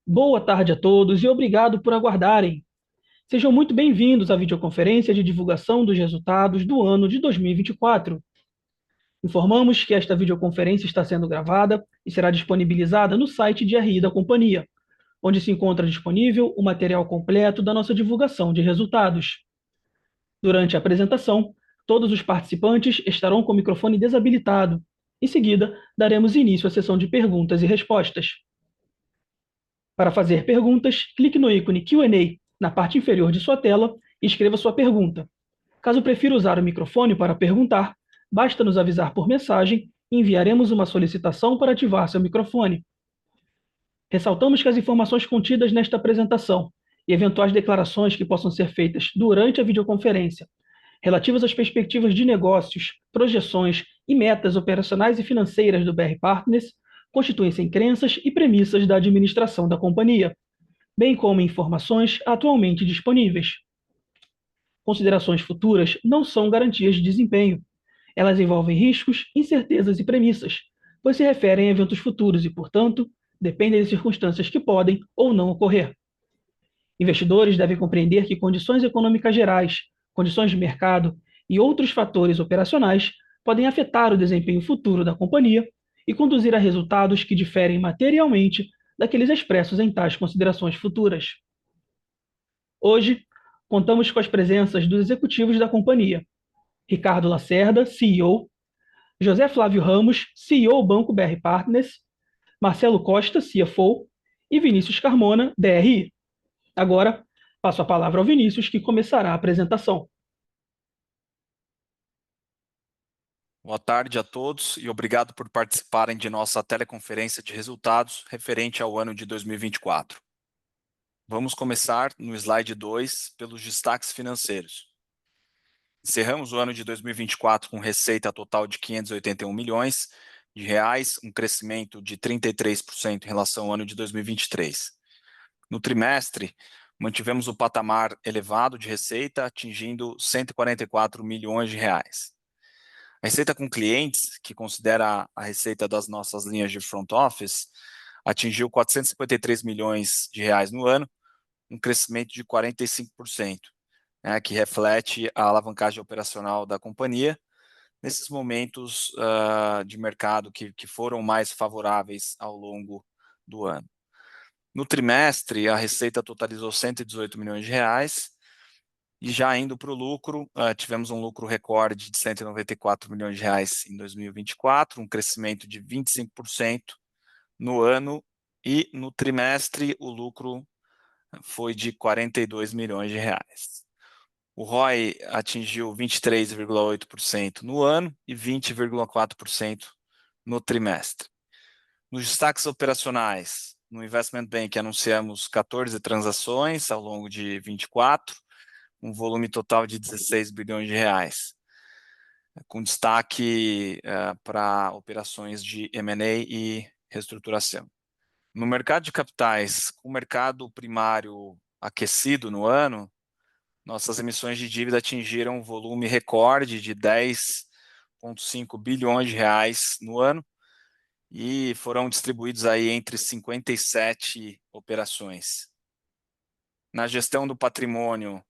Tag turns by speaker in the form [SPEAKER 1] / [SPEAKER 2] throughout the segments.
[SPEAKER 1] Boa tarde a todos e obrigado por aguardarem. Sejam muito bem-vindos à videoconferência de divulgação dos resultados do ano de 2024. Informamos que esta videoconferência está sendo gravada e será disponibilizada no site de RI da companhia, onde se encontra disponível o material completo da nossa divulgação de resultados. Durante a apresentação, todos os participantes estarão com o microfone desabilitado. Em seguida, daremos início à sessão de perguntas e respostas. Para fazer perguntas, clique no ícone Q&A na parte inferior de sua tela e escreva sua pergunta. Caso prefira usar o microfone para perguntar, basta nos avisar por mensagem e enviaremos uma solicitação para ativar seu microfone. Ressaltamos que as informações contidas nesta apresentação e eventuais declarações que possam ser feitas durante a videoconferência, relativas às perspectivas de negócios, projeções e metas operacionais e financeiras do BR Partners, constituem-se em crenças e premissas da administração da companhia, bem como informações atualmente disponíveis. Considerações futuras não são garantias de desempenho. Elas envolvem riscos, incertezas e premissas, pois se referem a eventos futuros e, portanto, dependem de circunstâncias que podem ou não ocorrer. Investidores devem compreender que condições econômicas gerais, condições de mercado e outros fatores operacionais podem afetar o desempenho futuro da companhia e conduzir a resultados que diferem materialmente daqueles expressos em tais considerações futuras. Hoje, contamos com as presenças dos executivos da companhia: Ricardo Lacerda, CEO, José Flávio Ramos, CEO Banco BR Partners, Marcelo Costa, CFO, e Vinícius Carmona, DRI. Agora, passo a palavra ao Vinícius, que começará a apresentação.
[SPEAKER 2] Boa tarde a todos e obrigado por participarem de nossa teleconferência de resultados referente ao ano de 2024. Vamos começar no slide 2 pelos destaques financeiros. Encerramos o ano de 2024 com receita total de R$ 581 milhões, um crescimento de 33% em relação ao ano de 2023. No trimestre, mantivemos o patamar elevado de receita, atingindo R$ 144 milhões. A receita com clientes, que considera a receita das nossas linhas de front office, atingiu R$ 453 milhões no ano, um crescimento de 45%, que reflete a alavancagem operacional da companhia nesses momentos de mercado que foram mais favoráveis ao longo do ano. No trimestre, a receita totalizou R$ 118 milhões, e já indo para o lucro, tivemos um lucro recorde de R$ 194 milhões em 2024, um crescimento de 25% no ano, e no trimestre o lucro foi de R$ 42 milhões. O ROI atingiu 23,8% no ano e 20,4% no trimestre. Nos destaques operacionais, no Investment Bank anunciamos 14 transações ao longo de 24, um volume total de R$ 16 bilhões, com destaque para operações de M&A e reestruturação. No mercado de capitais, com o mercado primário aquecido no ano, nossas emissões de dívida atingiram um volume recorde de R$ 10,5 bilhões no ano e foram distribuídos aí entre 57 operações. Na gestão do patrimônio,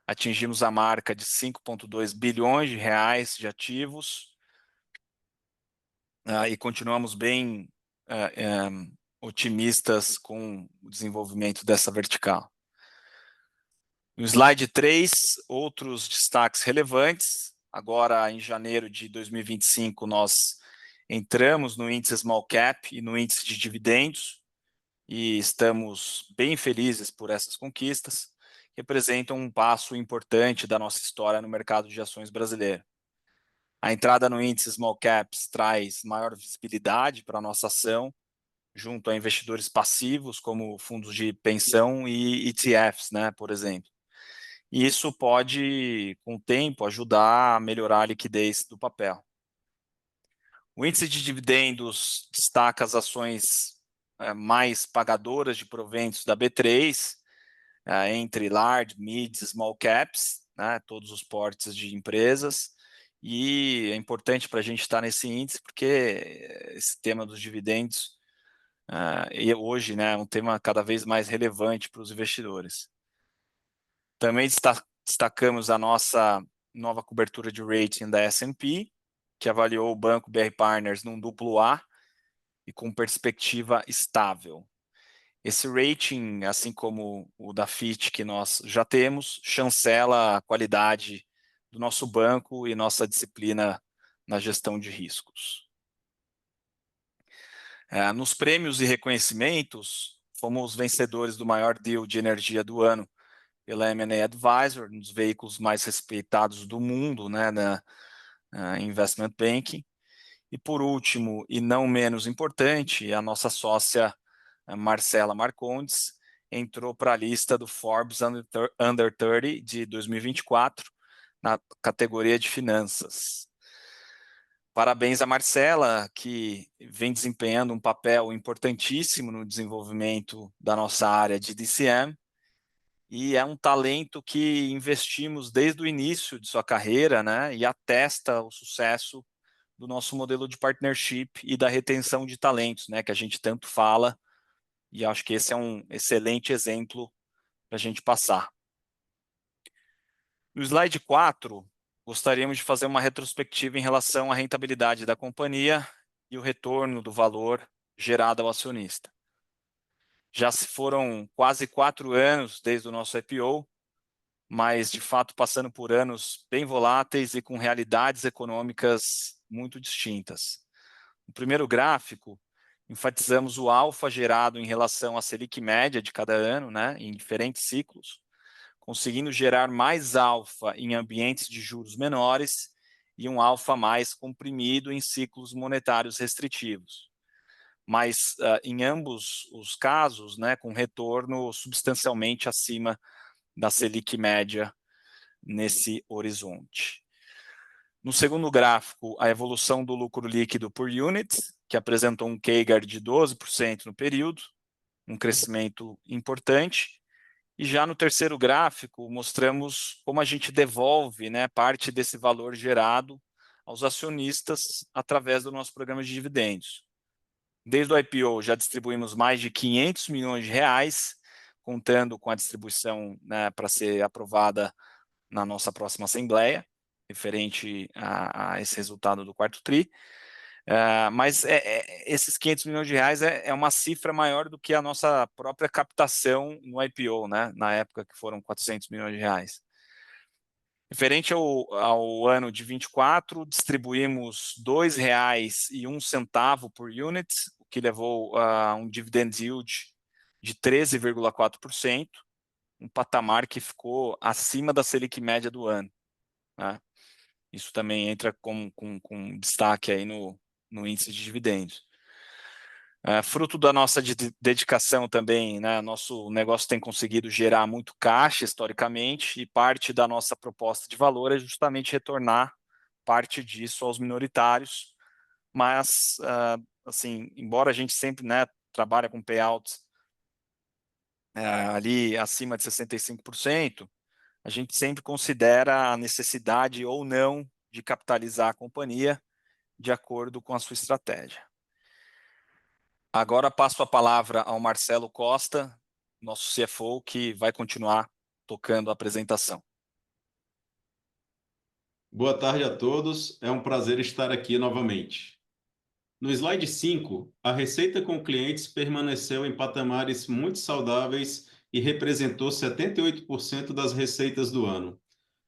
[SPEAKER 2] atingimos a marca de R$ 5,2 bilhões de ativos e continuamos bem otimistas com o desenvolvimento dessa vertical. No slide 3, outros destaques relevantes. Agora, em janeiro de 2025, nós entramos no índice Small Cap e no índice de dividendos e estamos bem felizes por essas conquistas, que representam um passo importante da nossa história no mercado de ações brasileiro. A entrada no índice Small Caps traz maior visibilidade para a nossa ação, junto a investidores passivos, como fundos de pensão e ETFs, por exemplo. E isso pode, com o tempo, ajudar a melhorar a liquidez do papel. O índice de dividendos destaca as ações mais pagadoras de proventos da B3, entre large, mid, small caps, todos os portes de empresas, e é importante para a gente estar nesse índice, porque esse tema dos dividendos e hoje, né, um tema cada vez mais relevante para os investidores. Também destacamos a nossa nova cobertura de rating da S&P, que avaliou o banco BR Partners num AA e com perspectiva estável. Esse rating, assim como o da Fitch que nós já temos, chancela a qualidade do nosso banco e nossa disciplina na gestão de riscos. Nos prêmios e reconhecimentos, fomos vencedores do maior deal de energia do ano pela M&A Advisor, um dos veículos mais respeitados do mundo, né, na Investment Banking. E por último, e não menos importante, a nossa sócia Marcela Marcondes entrou para a lista do Forbes Under 30 de 2024, na categoria de finanças. Parabéns a Marcela, que vem desempenhando um papel importantíssimo no desenvolvimento da nossa área de DCM, e é um talento que investimos desde o início de sua carreira, né, e atesta o sucesso do nosso modelo de partnership e da retenção de talentos, né, que a gente tanto fala, e acho que esse é um excelente exemplo para a gente passar. No slide 4, gostaríamos de fazer uma retrospectiva em relação à rentabilidade da companhia e o retorno do valor gerado ao acionista. Já se foram quase 4 anos desde o nosso IPO, mas de fato passando por anos bem voláteis e com realidades econômicas muito distintas. No primeiro gráfico, enfatizamos o alfa gerado em relação à Selic média de cada ano, né, em diferentes ciclos, conseguindo gerar mais alfa em ambientes de juros menores e um alfa mais comprimido em ciclos monetários restritivos. Mas em ambos os casos, né, com retorno substancialmente acima da Selic média nesse horizonte. No segundo gráfico, a evolução do lucro líquido por unit, que apresentou um CAGR de 12% no período, um crescimento importante. E já no terceiro gráfico, mostramos como a gente devolve, né, parte desse valor gerado aos acionistas através do nosso programa de dividendos. Desde o IPO, já distribuímos mais de 500 milhões de reais, contando com a distribuição, né, para ser aprovada na nossa próxima assembleia, referente a esse resultado do quarto TRI. Mas esses 500 milhões de reais é uma cifra maior do que a nossa própria captação no IPO, né, na época que foram 400 milhões de reais. Referente ao ano de 24, distribuímos R$ 2,01 por unit, o que levou a um dividend yield de 13,4%, um patamar que ficou acima da Selic média do ano, né? Isso também entra com destaque aí no índice de dividendos. Fruto da nossa dedicação também, né, nosso negócio tem conseguido gerar muito caixa historicamente, e parte da nossa proposta de valor é justamente retornar parte disso aos minoritários, mas, assim, embora a gente sempre, né, trabalhe com payouts ali acima de 65%, a gente sempre considera a necessidade ou não de capitalizar a companhia de acordo com a sua estratégia. Agora passo a palavra ao Marcelo Costa, nosso CFO, que vai continuar tocando a apresentação.
[SPEAKER 3] Boa tarde a todos, é um prazer estar aqui novamente. No slide 5, a receita com clientes permaneceu em patamares muito saudáveis e representou 78% das receitas do ano,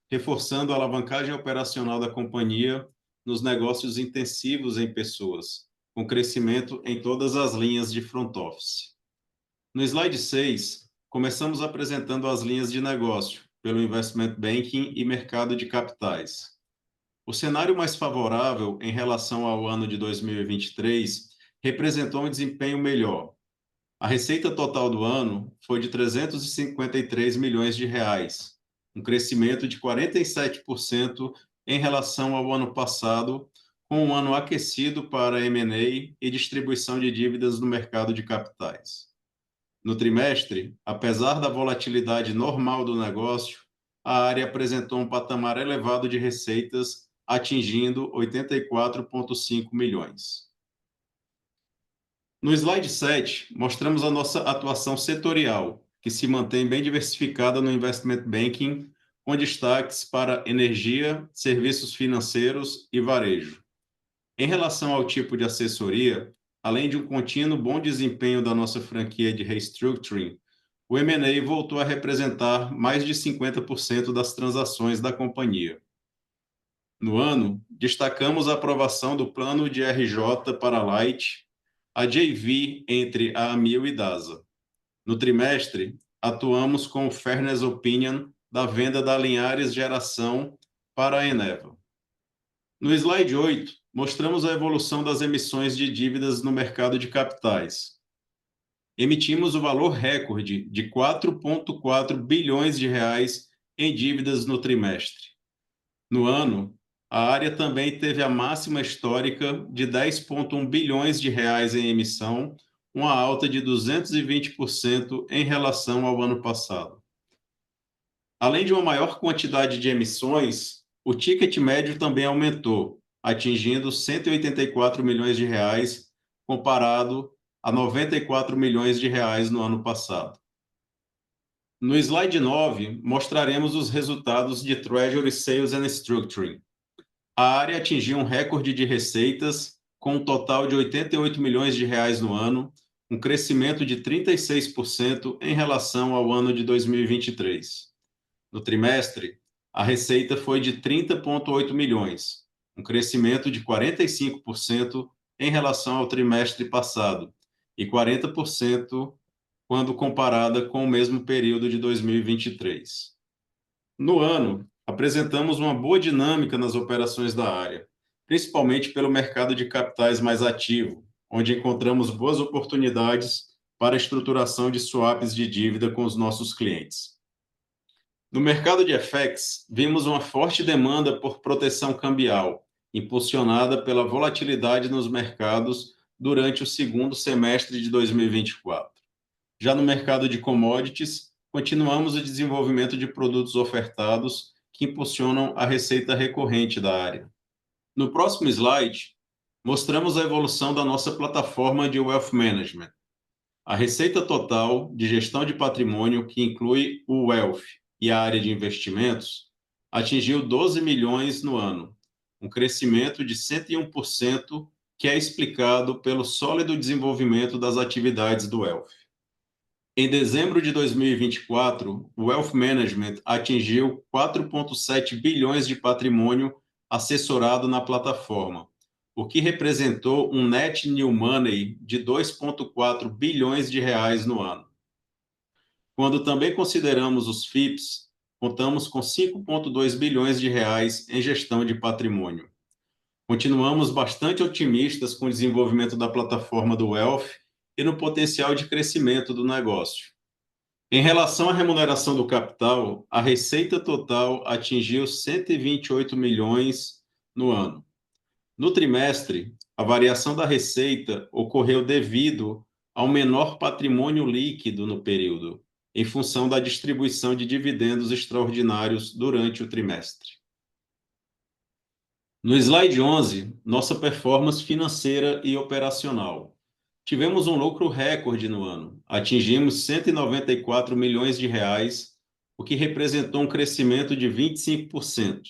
[SPEAKER 3] reforçando a alavancagem operacional da companhia nos negócios intensivos em pessoas, com crescimento em todas as linhas de front office. No slide 6, começamos apresentando as linhas de negócio pelo Investment Banking e mercado de capitais. O cenário mais favorável em relação ao ano de 2023 representou um desempenho melhor. A receita total do ano foi de 353 milhões de reais, um crescimento de 47% em relação ao ano passado, com um ano aquecido para M&A e distribuição de dívidas no mercado de capitais. No trimestre, apesar da volatilidade normal do negócio, a área apresentou um patamar elevado de receitas, atingindo 84,5 milhões. No slide 7, mostramos a nossa atuação setorial, que se mantém bem diversificada no Investment Banking, com destaques para energia, serviços financeiros e varejo. Em relação ao tipo de assessoria, além de um contínuo bom desempenho da nossa franquia de restructuring, o M&A voltou a representar mais de 50% das transações da companhia. No ano, destacamos a aprovação do plano de RJ para a Light, a JV entre a Amil e DASA. No trimestre, atuamos com o Fairness Opinion da venda da Linhares Geração para a Eneva. No slide 8, mostramos a evolução das emissões de dívidas no mercado de capitais. Emitimos o valor recorde de 4,4 bilhões de reais em dívidas no trimestre. No ano, a área também teve a máxima histórica de 10,1 bilhões de reais em emissão, uma alta de 220% em relação ao ano passado. Além de uma maior quantidade de emissões, o ticket médio também aumentou, atingindo 184 milhões de reais, comparado a 94 milhões de reais no ano passado. No slide 9, mostraremos os resultados de Treasury Sales and Structuring. A área atingiu um recorde de receitas, com um total de 88 milhões de reais no ano, um crescimento de 36% em relação ao ano de 2023. No trimestre, a receita foi de 30,8 milhões, um crescimento de 45% em relação ao trimestre passado e 40% quando comparada com o mesmo período de 2023. No ano, apresentamos uma boa dinâmica nas operações da área, principalmente pelo mercado de capitais mais ativo, onde encontramos boas oportunidades para a estruturação de swaps de dívida com os nossos clientes. No mercado de FX, vimos uma forte demanda por proteção cambial, impulsionada pela volatilidade nos mercados durante o segundo semestre de 2024. Já no mercado de commodities, continuamos o desenvolvimento de produtos ofertados que impulsionam a receita recorrente da área. No próximo slide, mostramos a evolução da nossa plataforma de Wealth Management. A receita total de gestão de patrimônio, que inclui o Wealth e a área de investimentos, atingiu 12 milhões no ano, um crescimento de 101%, que é explicado pelo sólido desenvolvimento das atividades do Wealth. Em dezembro de 2024, o Wealth Management atingiu 4,7 bilhões de patrimônio assessorado na plataforma, o que representou um net new money de 2,4 bilhões de reais no ano. Quando também consideramos os FIPs, contamos com 5,2 bilhões de reais em gestão de patrimônio. Continuamos bastante otimistas com o desenvolvimento da plataforma do Wealth e no potencial de crescimento do negócio. Em relação à remuneração do capital, a receita total atingiu 128 milhões no ano. No trimestre, a variação da receita ocorreu devido ao menor patrimônio líquido no período, em função da distribuição de dividendos extraordinários durante o trimestre. No slide 11, nossa performance financeira e operacional. Tivemos um lucro recorde no ano. Atingimos 194 milhões de reais, o que representou um crescimento de 25%.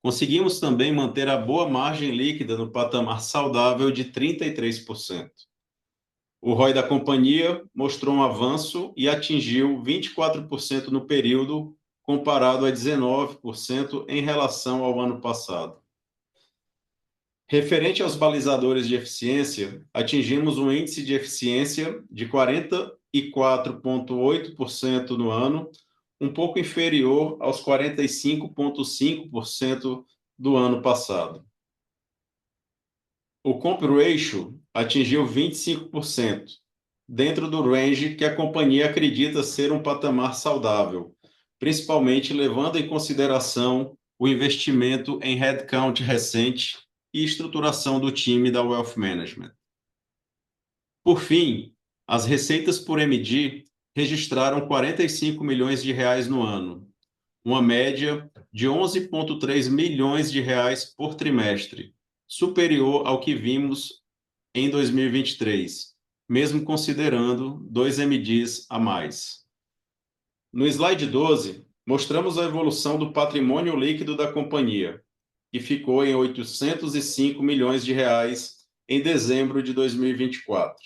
[SPEAKER 3] Conseguimos também manter a boa margem líquida no patamar saudável de 33%. O ROI da companhia mostrou um avanço e atingiu 24% no período, comparado a 19% em relação ao ano passado. Referente aos balizadores de eficiência, atingimos um índice de eficiência de 44,8% no ano, um pouco inferior aos 45,5% do ano passado. O Comp Ratio atingiu 25%, dentro do range que a companhia acredita ser um patamar saudável, principalmente levando em consideração o investimento em headcount recente e estruturação do time da Wealth Management. Por fim, as receitas por MD registraram 45 milhões de reais no ano, uma média de 11,3 milhões de reais por trimestre, superior ao que vimos em 2023, mesmo considerando 2 MDs a mais. No slide 12, mostramos a evolução do patrimônio líquido da companhia, que ficou em R$ 805 milhões em dezembro de 2024.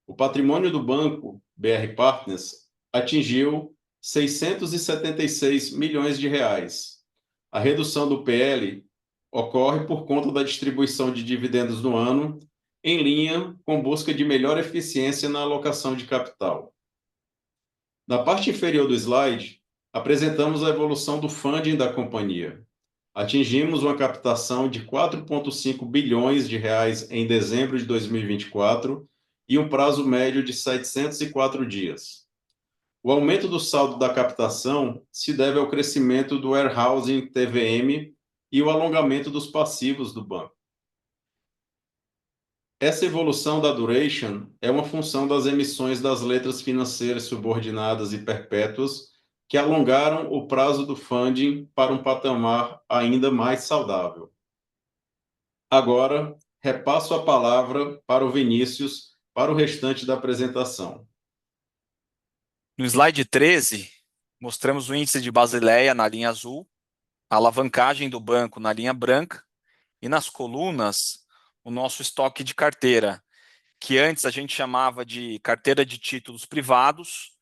[SPEAKER 3] O patrimônio do banco, BR Partners, atingiu R$ 676 milhões. A redução do PL ocorre por conta da distribuição de dividendos no ano, em linha com busca de melhor eficiência na alocação de capital. Na parte inferior do slide, apresentamos a evolução do funding da companhia. Atingimos uma captação de R$ 4,5 bilhões em dezembro de 2024 e um prazo médio de 704 dias. O aumento do saldo da captação se deve ao crescimento do warehousing TVM e o alongamento dos passivos do banco. Essa evolução da duration é uma função das emissões das letras financeiras subordinadas e perpétuas que alongaram o prazo do funding para um patamar ainda mais saudável. Agora, repasso a palavra para o Vinícius para o restante da apresentação.
[SPEAKER 2] No slide 13, mostramos o índice de Basileia na linha azul, a alavancagem do banco na linha branca e nas colunas o nosso estoque de carteira, que antes a gente chamava de carteira de títulos privados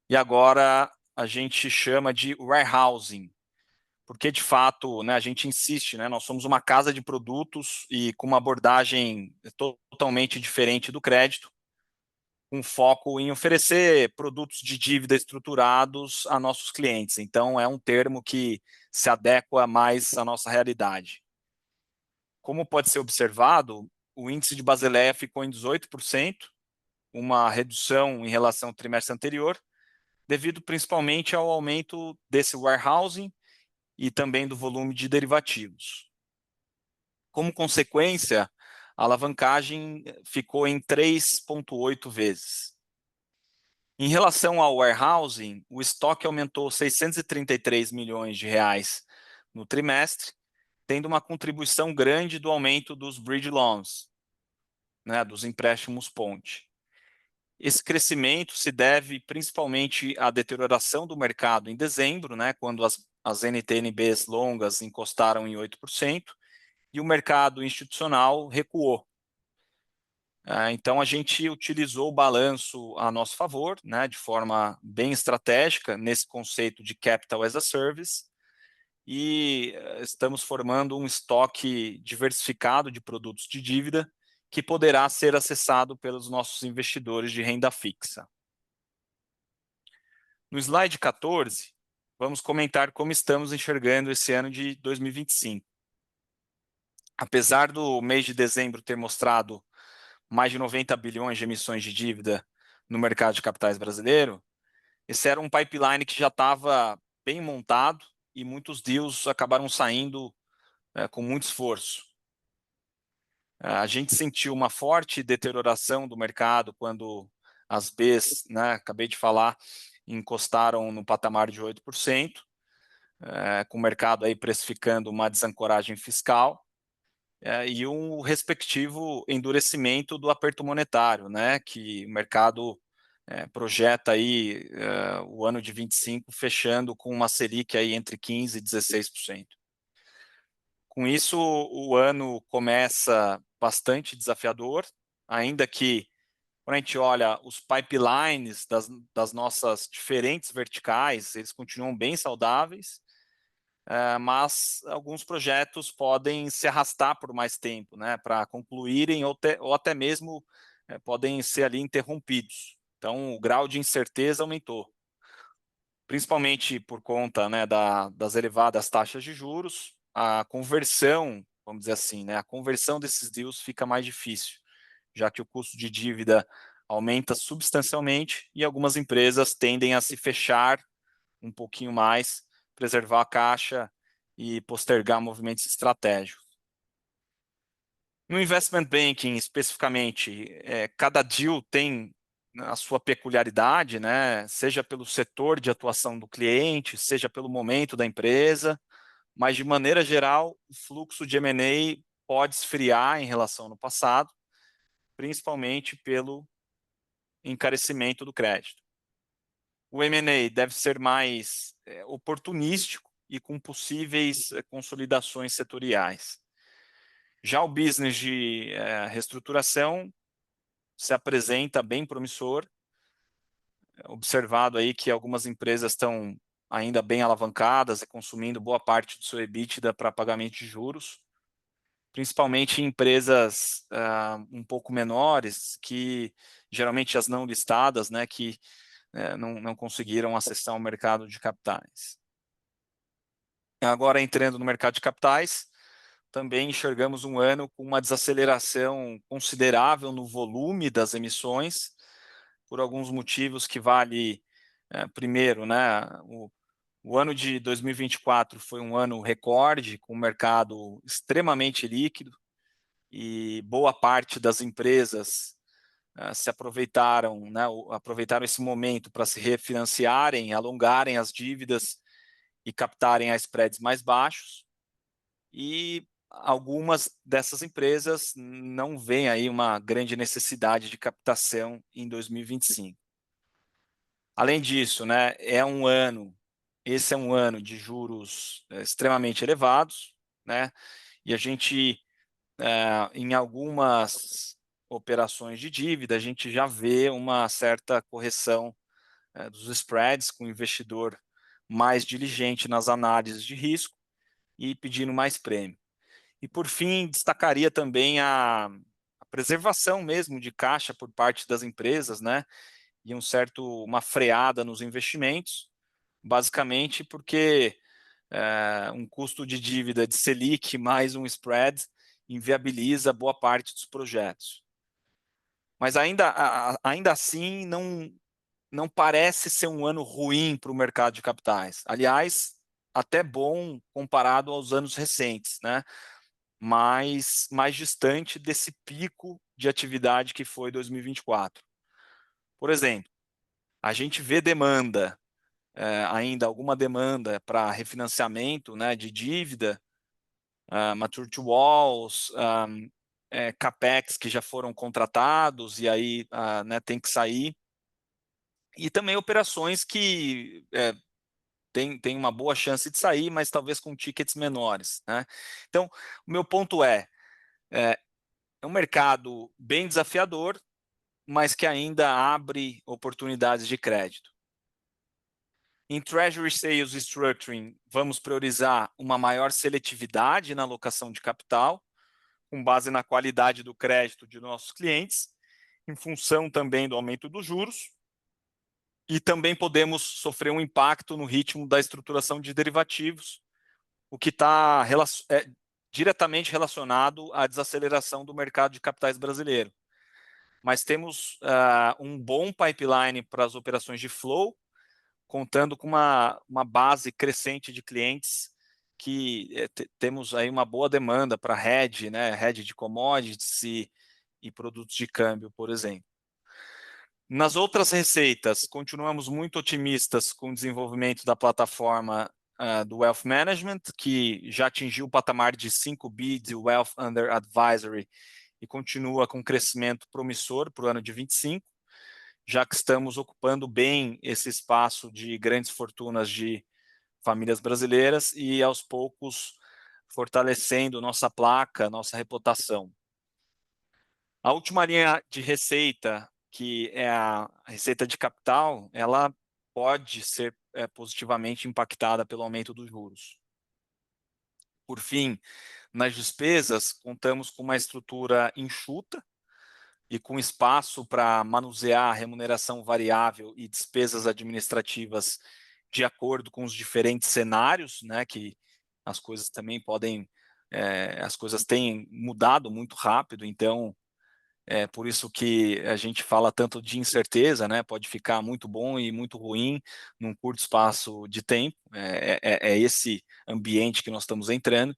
[SPEAKER 2] e agora a gente chama de warehousing, porque de fato, né, a gente insiste, né, nós somos uma casa de produtos e com uma abordagem totalmente diferente do crédito, com foco em oferecer produtos de dívida estruturados a nossos clientes. Então, é um termo que se adequa mais à nossa realidade. Como pode ser observado, o índice de Basileia ficou em 18%, uma redução em relação ao trimestre anterior, devido principalmente ao aumento desse warehousing e também do volume de derivativos. Como consequência, a alavancagem ficou em 3,8 vezes. Em relação ao warehousing, o estoque aumentou R$ 633 milhões no trimestre, tendo uma contribuição grande do aumento dos bridge loans, né, dos empréstimos ponte. Esse crescimento se deve principalmente à deterioração do mercado em dezembro, né, quando as NTNBs longas encostaram em 8%, e o mercado institucional recuou. Então, a gente utilizou o balanço a nosso favor, né, de forma bem estratégica, nesse conceito de Capital as a Service, e estamos formando um estoque diversificado de produtos de dívida que poderá ser acessado pelos nossos investidores de renda fixa. No slide 14, vamos comentar como estamos enxergando esse ano de 2025. Apesar do mês de dezembro ter mostrado mais de 90 bilhões de emissões de dívida no mercado de capitais brasileiro, esse era um pipeline que já estava bem montado e muitos deals acabaram saindo com muito esforço. A gente sentiu uma forte deterioração do mercado quando as Bs, né, acabei de falar, encostaram no patamar de 8%, com o mercado aí precificando uma desancoragem fiscal, e um respectivo endurecimento do aperto monetário, né, que o mercado projeta aí o ano de 25 fechando com uma Selic aí entre 15% e 16%. Com isso, o ano começa bastante desafiador, ainda que, quando a gente olha os pipelines das nossas diferentes verticais, eles continuam bem saudáveis, mas alguns projetos podem se arrastar por mais tempo, né, para concluírem ou até mesmo podem ser ali interrompidos. Então, o grau de incerteza aumentou, principalmente por conta, né, das elevadas taxas de juros. A conversão, vamos dizer assim, né, a conversão desses deals fica mais difícil, já que o custo de dívida aumenta substancialmente e algumas empresas tendem a se fechar um pouquinho mais, preservar a caixa e postergar movimentos estratégicos. No investment banking, especificamente, cada deal tem a sua peculiaridade, né? Seja pelo setor de atuação do cliente, seja pelo momento da empresa, mas, de maneira geral, o fluxo de M&A pode esfriar em relação ao passado, principalmente pelo encarecimento do crédito. O M&A deve ser mais oportunístico e com possíveis consolidações setoriais. Já o business de reestruturação se apresenta bem promissor, observado aí que algumas empresas estão ainda bem alavancadas e consumindo boa parte do seu EBITDA para pagamento de juros, principalmente em empresas um pouco menores, que geralmente as não listadas, né, que não conseguiram acessar ao mercado de capitais. Agora, entrando no mercado de capitais, também enxergamos um ano com uma desaceleração considerável no volume das emissões, por alguns motivos que vale, primeiro, né, o ano de 2024 foi um ano recorde, com o mercado extremamente líquido, e boa parte das empresas se aproveitaram, né, aproveitaram esse momento para se refinanciarem, alongarem as dívidas e captarem a spreads mais baixos, e algumas dessas empresas não veem aí uma grande necessidade de captação em 2025. Além disso, né, esse é um ano de juros extremamente elevados, né, e a gente, em algumas operações de dívida, a gente já vê uma certa correção dos spreads, com o investidor mais diligente nas análises de risco e pedindo mais prêmio. E, por fim, destacaria também a preservação mesmo de caixa por parte das empresas, né, e uma freada nos investimentos, basicamente porque um custo de dívida de Selic mais um spread inviabiliza boa parte dos projetos. Mas ainda assim, não parece ser um ano ruim para o mercado de capitais. Aliás, até bom comparado aos anos recentes, né? Mas mais distante desse pico de atividade que foi 2024. Por exemplo, a gente vê demanda, ainda alguma demanda para refinanciamento, né, de dívida, maturity walls, capex que já foram contratados e aí né, tem que sair, e também operações que tem uma boa chance de sair, mas talvez com tickets menores, né? Então, o meu ponto é um mercado bem desafiador, mas que ainda abre oportunidades de crédito. Em Treasury Sales e Structuring, vamos priorizar uma maior seletividade na alocação de capital, com base na qualidade do crédito de nossos clientes, em função também do aumento dos juros, e também podemos sofrer um impacto no ritmo da estruturação de derivativos, o que está diretamente relacionado à desaceleração do mercado de capitais brasileiro. Mas temos um bom pipeline para as operações de flow, contando com uma base crescente de clientes que temos aí uma boa demanda para hedge, né, hedge de commodities e produtos de câmbio, por exemplo. Nas outras receitas, continuamos muito otimistas com o desenvolvimento da plataforma do Wealth Management, que já atingiu o patamar de 5 bi de Wealth Under Advisory e continua com crescimento promissor para o ano de 25, já que estamos ocupando bem esse espaço de grandes fortunas de famílias brasileiras e, aos poucos, fortalecendo nossa placa, nossa reputação. A última linha de receita, que é a receita de capital, ela pode ser positivamente impactada pelo aumento dos juros. Por fim, nas despesas, contamos com uma estrutura enxuta e com espaço para manusear a remuneração variável e despesas administrativas de acordo com os diferentes cenários, né, que as coisas também podem, as coisas têm mudado muito rápido, então por isso que a gente fala tanto de incerteza, né? Pode ficar muito bom e muito ruim num curto espaço de tempo. É esse ambiente que nós estamos entrando.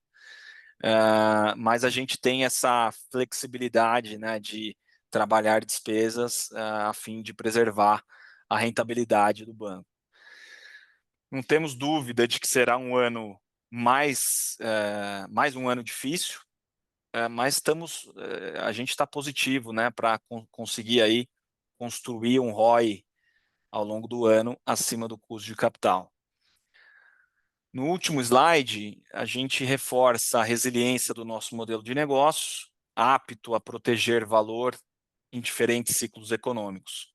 [SPEAKER 2] Mas a gente tem essa flexibilidade, né, de trabalhar despesas a fim de preservar a rentabilidade do banco. Não temos dúvida de que será um ano mais um ano difícil, mas a gente está positivo, né, para conseguir aí construir um ROI ao longo do ano acima do custo de capital. No último slide, a gente reforça a resiliência do nosso modelo de negócios, apto a proteger valor em diferentes ciclos econômicos.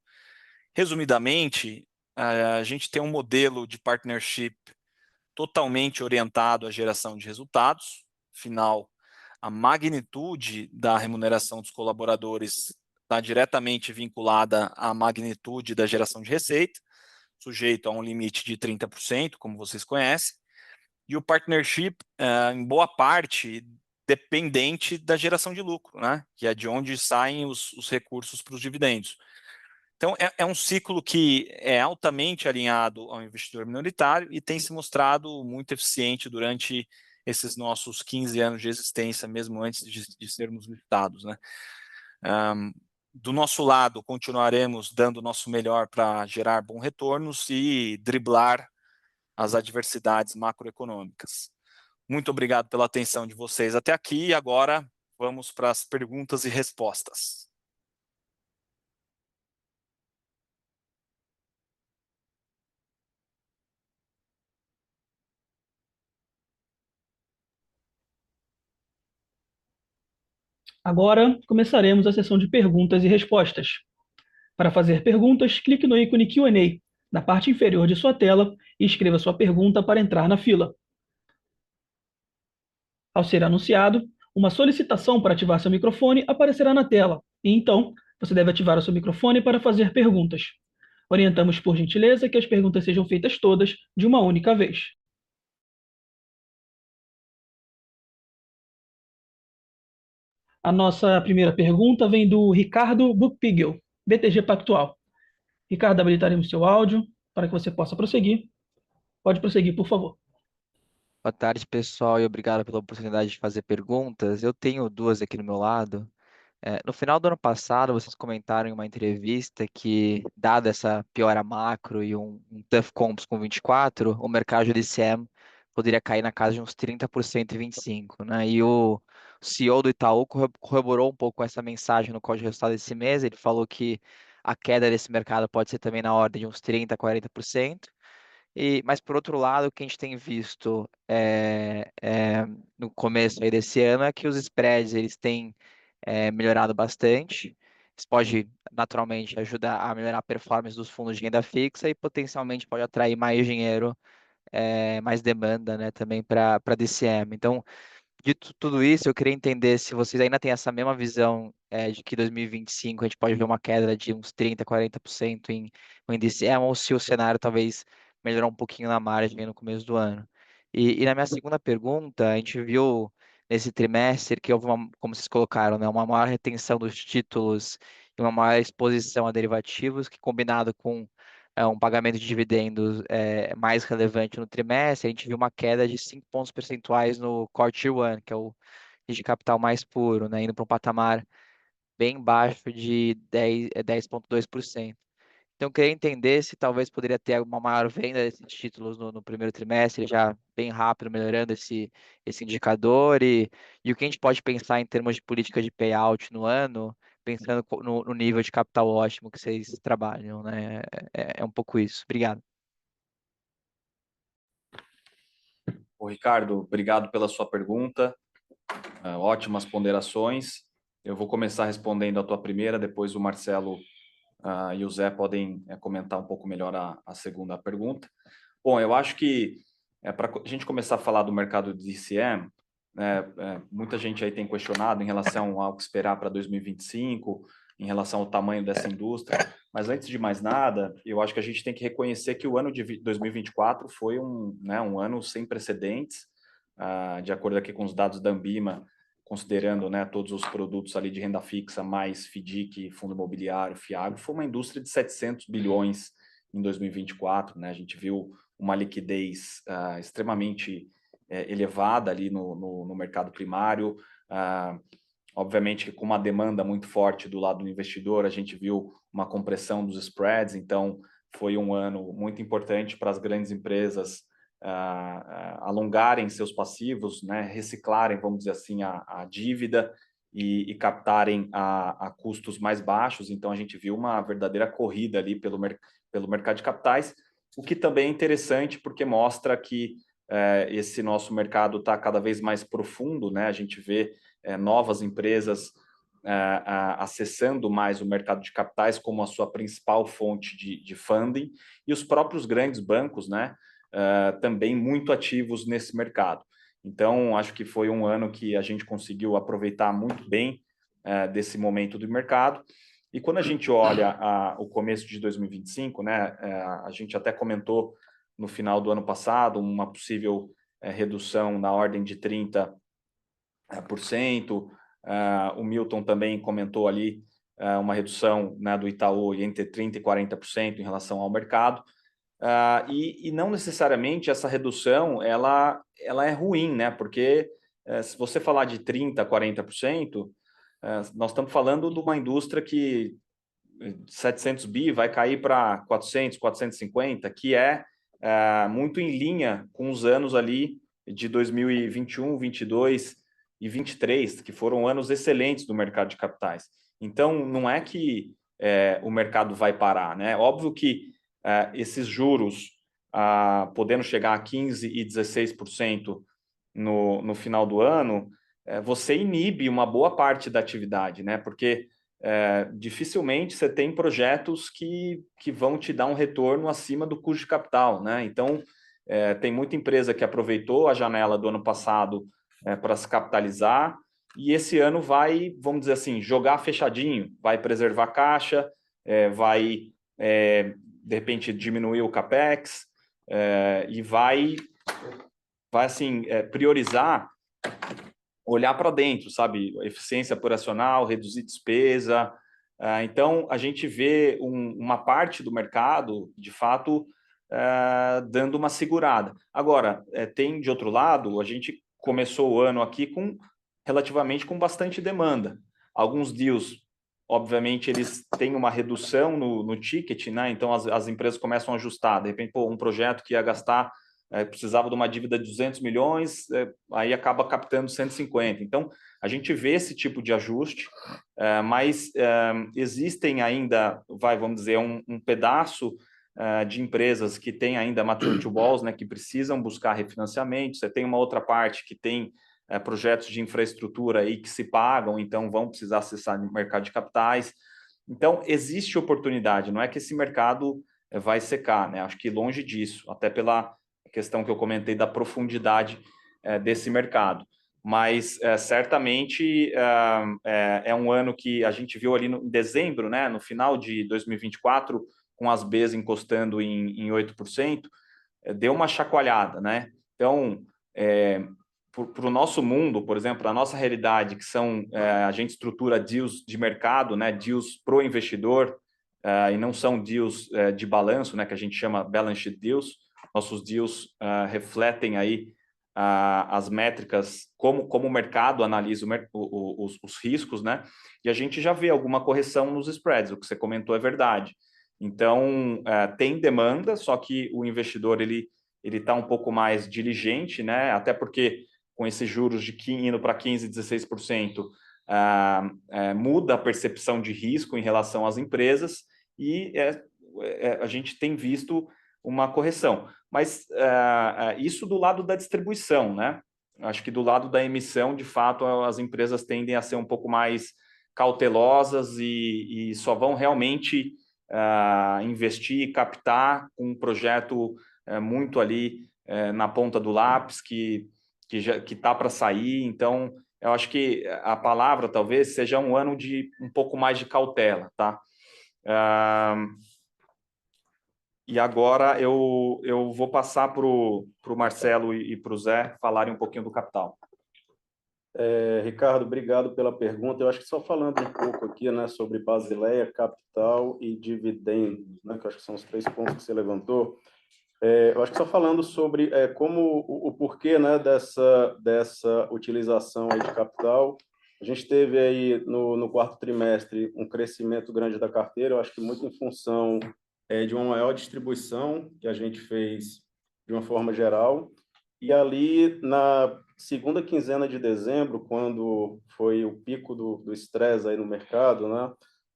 [SPEAKER 2] Resumidamente, a gente tem um modelo de partnership totalmente orientado à geração de resultados. Afinal, a magnitude da remuneração dos colaboradores está diretamente vinculada à magnitude da geração de receita, sujeito a um limite de 30%, como vocês conhecem, e o partnership, em boa parte, dependente da geração de lucro, né? Que é de onde saem os recursos para os dividendos. Então, é um ciclo que é altamente alinhado ao investidor minoritário e tem se mostrado muito eficiente durante esses nossos 15 anos de existência, mesmo antes de sermos listados, né? Do nosso lado, continuaremos dando o nosso melhor para gerar bons retornos e driblar as adversidades macroeconômicas. Muito obrigado pela atenção de vocês até aqui e agora vamos para as perguntas e respostas.
[SPEAKER 1] Agora começaremos a sessão de perguntas e respostas. Para fazer perguntas, clique no ícone Q&A na parte inferior de sua tela e escreva sua pergunta para entrar na fila. Ao ser anunciado, uma solicitação para ativar seu microfone aparecerá na tela, e então você deve ativar o seu microfone para fazer perguntas. Orientamos, por gentileza, que as perguntas sejam feitas todas de uma única vez. A nossa primeira pergunta vem do Ricardo Buchpigel, BTG Pactual. Ricardo, habilitaremos seu áudio para que você possa prosseguir. Pode prosseguir, por favor.
[SPEAKER 4] Boa tarde, pessoal, e obrigado pela oportunidade de fazer perguntas. Eu tenho duas aqui no meu lado. No final do ano passado, vocês comentaram em uma entrevista que, dada essa piora macro e um tough comps com 24, o mercado de DCM poderia cair na casa de uns 30% e 25%, né? E o CEO do Itaú corroborou um pouco com essa mensagem no código de resultado desse mês. Ele falou que a queda desse mercado pode ser também na ordem de uns 30% a 40%. Mas, por outro lado, o que a gente tem visto no começo aí desse ano é que os spreads eles têm melhorado bastante. Isso pode, naturalmente, ajudar a melhorar a performance dos fundos de renda fixa e, potencialmente, pode atrair mais dinheiro, mais demanda, né, também para DCM. Então, dito tudo isso, eu queria entender se vocês ainda têm essa mesma visão de que 2025 a gente pode ver uma queda de uns 30%, 40% em DCM, ou se o cenário talvez melhorar um pouquinho na margem no começo do ano. E na minha segunda pergunta, a gente viu nesse trimestre que houve como vocês colocaram, né, uma maior retenção dos títulos e uma maior exposição a derivativos, que combinado com um pagamento de dividendos mais relevante no trimestre, a gente viu uma queda de 5 pontos percentuais no Core Tier 1, que é o de capital mais puro, né, indo para um patamar bem baixo de 10,2%. Então, eu queria entender se talvez poderia ter uma maior venda desses títulos no primeiro trimestre, já bem rápido, melhorando esse indicador, e o que a gente pode pensar em termos de política de payout no ano, pensando no nível de capital ótimo que vocês trabalham, né? É um pouco isso. Obrigado.
[SPEAKER 2] Ricardo, obrigado pela sua pergunta. Ótimas ponderações. Eu vou começar respondendo a tua primeira, depois o Marcelo e o Zé podem comentar um pouco melhor a segunda pergunta. Bom, eu acho que para a gente começar a falar do mercado de DCM, muita gente aí tem questionado em relação ao que esperar para 2025, em relação ao tamanho dessa indústria, mas antes de mais nada, eu acho que a gente tem que reconhecer que o ano de 2024 foi um ano sem precedentes, de acordo aqui com os dados da Ambima, considerando, né, todos os produtos ali de renda fixa, mais FDIC, fundo imobiliário, FIAGro, foi uma indústria de 700 bilhões em 2024, né? A gente viu uma liquidez extremamente elevada ali no mercado primário, obviamente que com uma demanda muito forte do lado do investidor, a gente viu uma compressão dos spreads, então foi um ano muito importante para as grandes empresas alongarem seus passivos, né, reciclarem, vamos dizer assim, a dívida
[SPEAKER 5] e captarem a custos mais baixos. Então, a gente viu uma verdadeira corrida ali pelo mercado de capitais, o que também é interessante porque mostra que esse nosso mercado está cada vez mais profundo, né? A gente vê novas empresas acessando mais o mercado de capitais como a sua principal fonte de funding, e os próprios grandes bancos, né, também muito ativos nesse mercado. Então, acho que foi um ano que a gente conseguiu aproveitar muito bem desse momento do mercado. E quando a gente olha o começo de 2025, né, a gente até comentou no final do ano passado uma possível redução na ordem de 30%. O Milton também comentou ali uma redução, né, do Itaú entre 30% e 40% em relação ao mercado. E não necessariamente essa redução ela é ruim, né? Porque se você falar de 30%, 40%, nós estamos falando de uma indústria que 700 bi vai cair para 400, 450, que é muito em linha com os anos ali de 2021, 22 e 23, que foram anos excelentes do mercado de capitais. Então, não é que o mercado vai parar, né? Óbvio que esses juros podendo chegar a 15% e 16% no final do ano, você inibe uma boa parte da atividade, né? Porque dificilmente você tem projetos que vão te dar um retorno acima do custo de capital, né? Então, tem muita empresa que aproveitou a janela do ano passado para se capitalizar, e esse ano vai, vamos dizer assim, jogar fechadinho, vai preservar caixa, vai, de repente, diminuir o CAPEX, e vai assim, priorizar olhar para dentro, sabe? Eficiência operacional, reduzir despesa. Então, a gente vê uma parte do mercado, de fato, dando uma segurada. Agora, tem, de outro lado, a gente começou o ano aqui relativamente com bastante demanda. Alguns deals, obviamente, eles têm uma redução no ticket, né? Então, as empresas começam a ajustar. De repente, um projeto que ia gastar precisava de uma dívida de 200 milhões, aí acaba captando 150. Então, a gente vê esse tipo de ajuste, mas existem ainda, vamos dizer, um pedaço de empresas que tem ainda maturity walls, né, que precisam buscar refinanciamento. Você tem uma outra parte que tem projetos de infraestrutura aí que se pagam, então vão precisar acessar o mercado de capitais. Então, existe oportunidade, não é que esse mercado vai secar, né? Acho que longe disso, até pela questão que eu comentei da profundidade desse mercado. Mas certamente é um ano que a gente viu ali em dezembro, né, no final de 2024, com as Bs encostando em 8%, deu uma chacoalhada, né? Então, para o nosso mundo, por exemplo, a nossa realidade, que são, a gente estrutura deals de mercado, né, deals para o investidor, e não são deals de balanço, né, que a gente chama balance sheet deals. Nossos deals refletem aí as métricas, como o mercado analisa os riscos, né? E a gente já vê alguma correção nos spreads, o que você comentou é verdade. Então, tem demanda, só que o investidor ele está um pouco mais diligente, né? Até porque com esses juros indo para 15%, 16%, muda a percepção de risco em relação às empresas, e a gente tem visto uma correção. Mas isso do lado da distribuição, né? Acho que do lado da emissão, de fato, as empresas tendem a ser um pouco mais cautelosas e só vão realmente investir e captar um projeto muito ali na ponta do lápis, que está para sair. Então, eu acho que a palavra talvez seja um ano de um pouco mais de cautela, tá? E agora eu vou passar para o Marcelo e para o Zé falarem um pouquinho do capital.
[SPEAKER 3] Ricardo, obrigado pela pergunta. Eu acho que só falando um pouco aqui, né, sobre Basileia, capital e dividendos, né, que eu acho que são os 3 pontos que você levantou. Eu acho que só falando sobre como o porquê, né, dessa utilização aí de capital. A gente teve aí no quarto trimestre um crescimento grande da carteira, eu acho que muito em função de uma maior distribuição que a gente fez de uma forma geral, E ali, na segunda quinzena de dezembro, quando foi o pico do estresse aí no mercado, né,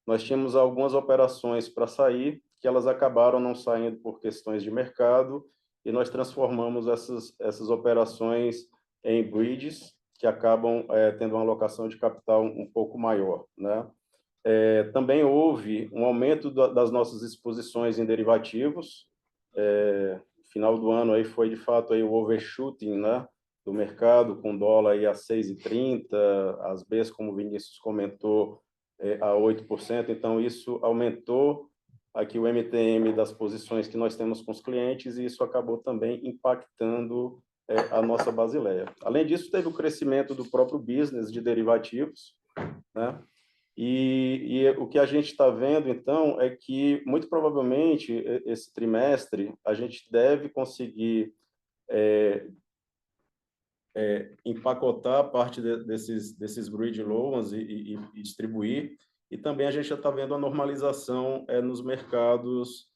[SPEAKER 3] nós tínhamos algumas operações para sair, que elas acabaram não saindo por questões de mercado, e nós transformamos essas operações em bridges, que acabam tendo uma alocação de capital um pouco maior, né? Também houve um aumento das nossas exposições em derivativos. Final do ano aí foi de fato aí o overshooting, né, do mercado, com dólar aí a 6,30, as Bs, como o Vinícius comentou, a 8%. Então isso aumentou aqui o MTM das posições que nós temos com os clientes, e isso acabou também impactando a nossa Basileia. Além disso, teve o crescimento do próprio business de derivativos, né? E o que a gente está vendo, então, é que, muito provavelmente, esse trimestre, a gente deve conseguir empacotar parte desses bridge loans e distribuir. E também a gente já está vendo a normalização nos mercados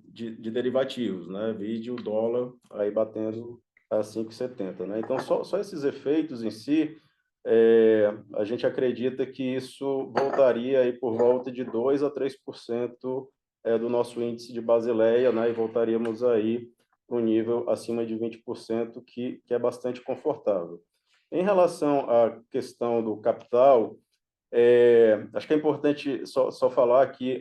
[SPEAKER 3] de derivativos, né? Vide o dólar aí batendo a 5,70, né? Então, só esses efeitos em si, a gente acredita que isso voltaria aí por volta de 2 a 3% do nosso índice de Basileia, né? E voltaríamos aí para um nível acima de 20%, que é bastante confortável. Em relação à questão do capital, acho que é importante só falar que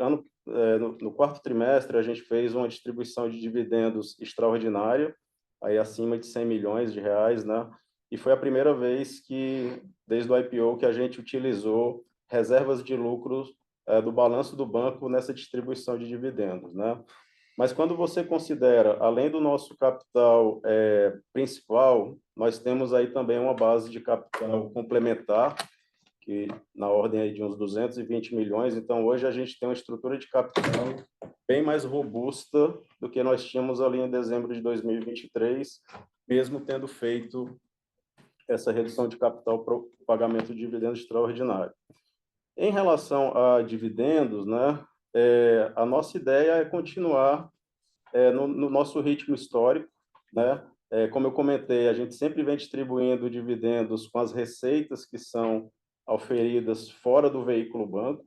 [SPEAKER 3] no quarto trimestre a gente fez uma distribuição de dividendos extraordinária, aí acima de 100 milhões de reais, né? E foi a primeira vez que, desde o IPO, que a gente utilizou reservas de lucros do balanço do banco nessa distribuição de dividendos, né? Mas quando você considera, além do nosso capital principal, nós temos aí também uma base de capital complementar, que na ordem aí de uns 220 milhões. Então, hoje a gente tem uma estrutura de capital bem mais robusta do que nós tínhamos ali em dezembro de 2023, mesmo tendo feito essa redução de capital para o pagamento de dividendos extraordinário. Em relação a dividendos, né, a nossa ideia é continuar no nosso ritmo histórico, né? Como eu comentei, a gente sempre vem distribuindo dividendos com as receitas que são auferidas fora do veículo banco.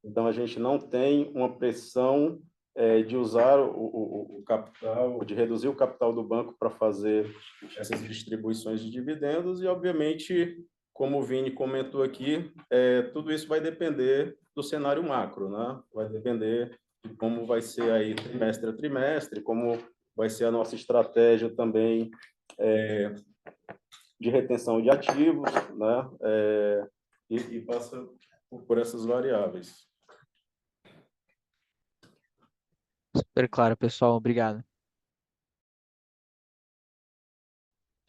[SPEAKER 3] Então, a gente não tem uma pressão de usar o capital, de reduzir o capital do banco para fazer essas distribuições de dividendos. E, obviamente, como o Vini comentou aqui, tudo isso vai depender do cenário macro, né? Vai depender de como vai ser aí trimestre a trimestre, como vai ser a nossa estratégia também de retenção de ativos, né? E passa por essas variáveis.
[SPEAKER 4] Super claro, pessoal. Obrigado.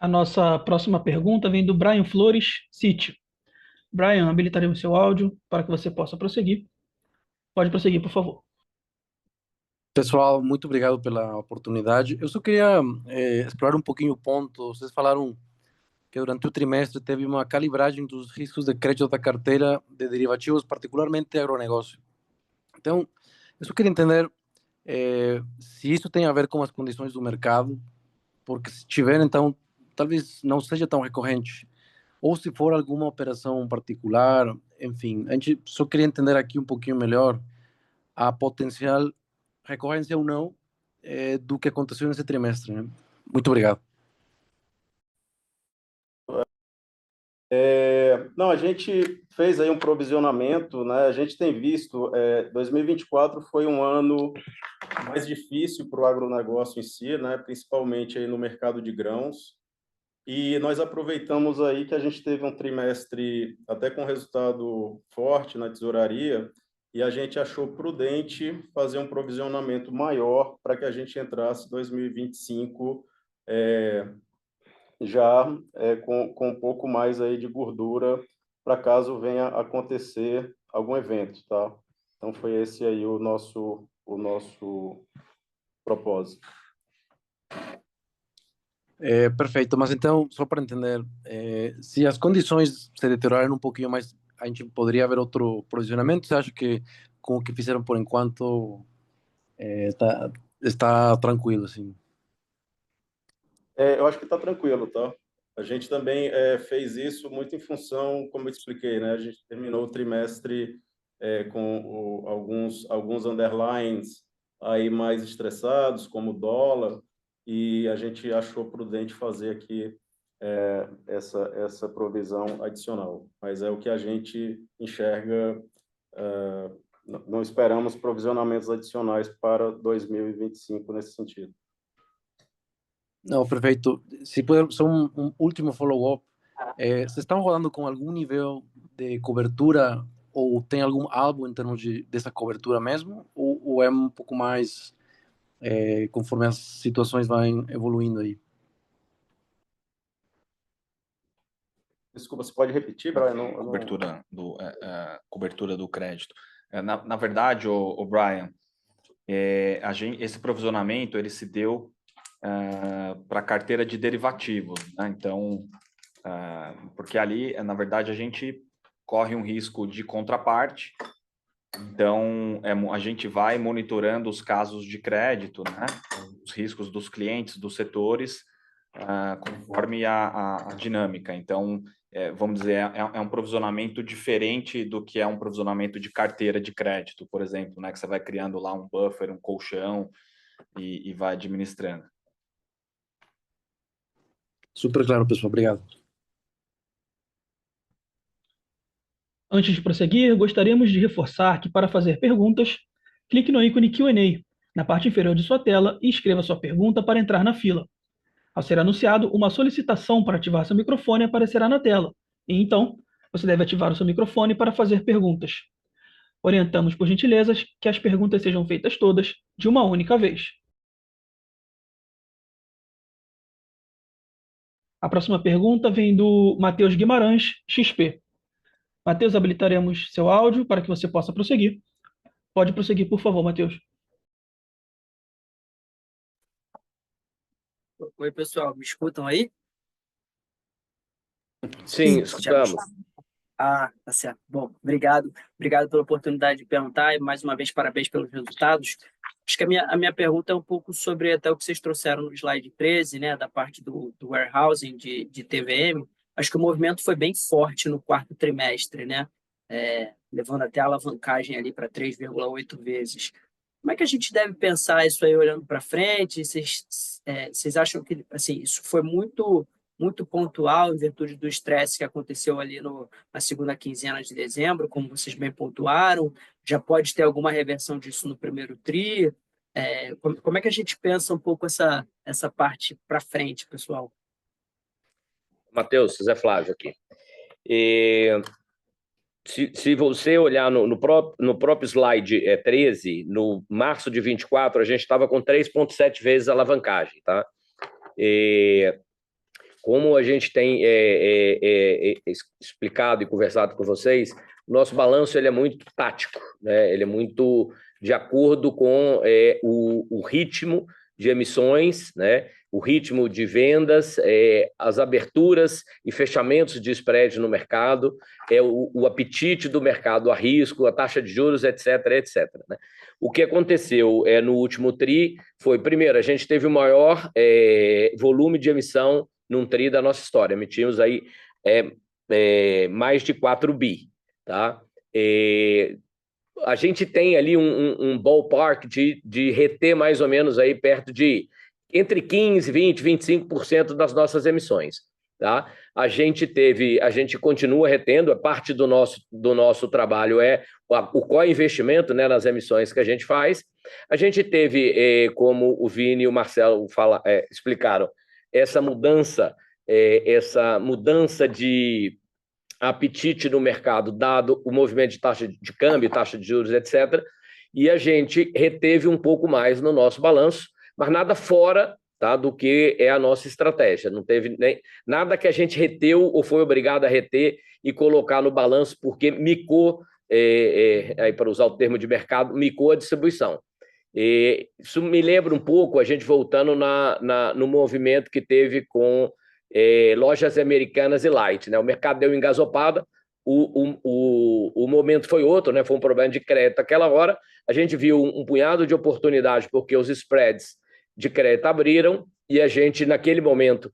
[SPEAKER 1] A nossa próxima pergunta vem do Brian Flores, Citi. Brian, habilitaremos seu áudio para que você possa prosseguir. Pode prosseguir, por favor.
[SPEAKER 6] Pessoal, muito obrigado pela oportunidade. Eu só queria explorar um pouquinho o ponto. Vocês falaram que durante o trimestre teve uma calibragem dos riscos de crédito da carteira de derivativos, particularmente agronegócio. Então, eu só queria entender se isso tem a ver com as condições do mercado, porque se tiver, então, talvez não seja tão recorrente, ou se for alguma operação particular, enfim, a gente só queria entender aqui um pouquinho melhor a potencial recorrência ou não do que aconteceu nesse trimestre, né? Muito obrigado.
[SPEAKER 3] Não, a gente fez aí um provisionamento, né? A gente tem visto, 2024 foi um ano mais difícil para o agronegócio em si, né? Principalmente aí no mercado de grãos. E nós aproveitamos aí que a gente teve um trimestre até com resultado forte na tesouraria, e a gente achou prudente fazer um provisionamento maior para que a gente entrasse em 2025 já com um pouco mais aí de gordura para caso venha acontecer algum evento, tá? Então foi esse aí o nosso propósito.
[SPEAKER 6] Perfeito, mas então, só para entender, se as condições se deteriorarem um pouquinho mais, a gente poderia haver outro provisionamento? Você acha que com o que fizeram por enquanto está tranquilo, assim?
[SPEAKER 3] Eu acho que está tranquilo, tá? A gente também fez isso muito em função, como eu expliquei, né? A gente terminou o trimestre com alguns underlines aí mais estressados, como o dólar, e a gente achou prudente fazer aqui essa provisão adicional. Mas é o que a gente enxerga, não esperamos provisionamentos adicionais para 2025 nesse sentido.
[SPEAKER 6] Não, perfeito. Se puder, só um último follow-up. Vocês estão rodando com algum nível de cobertura ou tem algum algo em termos dessa cobertura mesmo? Ou é um pouco mais conforme as situações vão evoluindo aí?
[SPEAKER 3] Desculpa, você pode repetir, Brian?
[SPEAKER 5] Cobertura do crédito. Na verdade, o Brian, esse provisionamento ele se deu para a carteira de derivativos, né? Então, porque ali, na verdade, a gente corre um risco de contraparte. Então, a gente vai monitorando os casos de crédito, né? Os riscos dos clientes, dos setores, conforme a dinâmica. Então, vamos dizer, é um provisionamento diferente do que é um provisionamento de carteira de crédito, por exemplo, né? Que você vai criando lá um buffer, um colchão e vai administrando.
[SPEAKER 6] Super claro, pessoal. Obrigado.
[SPEAKER 1] Antes de prosseguir, gostaríamos de reforçar que para fazer perguntas, clique no ícone Q&A na parte inferior de sua tela e escreva sua pergunta para entrar na fila. Ao ser anunciado, uma solicitação para ativar seu microfone aparecerá na tela, e então você deve ativar o seu microfone para fazer perguntas. Orientamos, por gentileza, que as perguntas sejam feitas todas de uma única vez. A próxima pergunta vem do Matheus Guimarães, XP. Matheus, habilitaremos seu áudio para que você possa prosseguir. Pode prosseguir, por favor, Matheus.
[SPEAKER 7] Oi, pessoal, me escutam aí?
[SPEAKER 8] Sim, escutamos.
[SPEAKER 7] Tá certo. Bom, obrigado pela oportunidade de perguntar e mais uma vez parabéns pelos resultados. Acho que a minha pergunta é um pouco sobre até o que vocês trouxeram no slide 13, né, da parte do warehousing de TVM. Acho que o movimento foi bem forte no quarto trimestre, né, levando até a alavancagem ali para 3,8 vezes. Como é que a gente deve pensar isso aí olhando para frente? Vocês acham que assim, isso foi muito pontual em virtude do estresse que aconteceu ali na segunda quinzena de dezembro, como vocês bem pontuaram? Já pode ter alguma reversão disso no primeiro tri? Como é que a gente pensa um pouco essa parte para frente, pessoal?
[SPEAKER 8] Matheus, Zé Flávio aqui. Se você olhar no próprio slide 13, no março de 24, a gente estava com 3,7 vezes a alavancagem, tá? Como a gente tem explicado e conversado com vocês, nosso balanço ele é muito tático, né? Ele é muito de acordo com o ritmo de emissões, né? O ritmo de vendas, as aberturas e fechamentos de spread no mercado, o apetite do mercado a risco, a taxa de juros, etc., etc., né? O que aconteceu no último TRI foi, primeiro, a gente teve o maior volume de emissão num TRI da nossa história. Emitimos aí mais de 4 bi, tá? A gente tem ali um ballpark de reter mais ou menos aí perto de entre 15%, 20%, 25% das nossas emissões, tá? A gente continua retendo, parte do nosso trabalho o co-investimento, né, nas emissões que a gente faz. A gente teve, como o Vini e o Marcelo explicaram, essa mudança de apetite no mercado, dado o movimento de taxa de câmbio, taxa de juros, etc., e a gente reteve um pouco mais no nosso balanço, mas nada fora, tá, do que é a nossa estratégia. Não teve nada que a gente reteu ou foi obrigado a reter e colocar no balanço porque micou, para usar o termo de mercado, micou a distribuição. Isso me lembra um pouco a gente voltando no movimento que teve com lojas americanas e light, né? O mercado deu engasopada, o momento foi outro, né? Foi um problema de crédito. Aquela hora a gente viu um punhado de oportunidade porque os spreads de crédito abriram e a gente, naquele momento,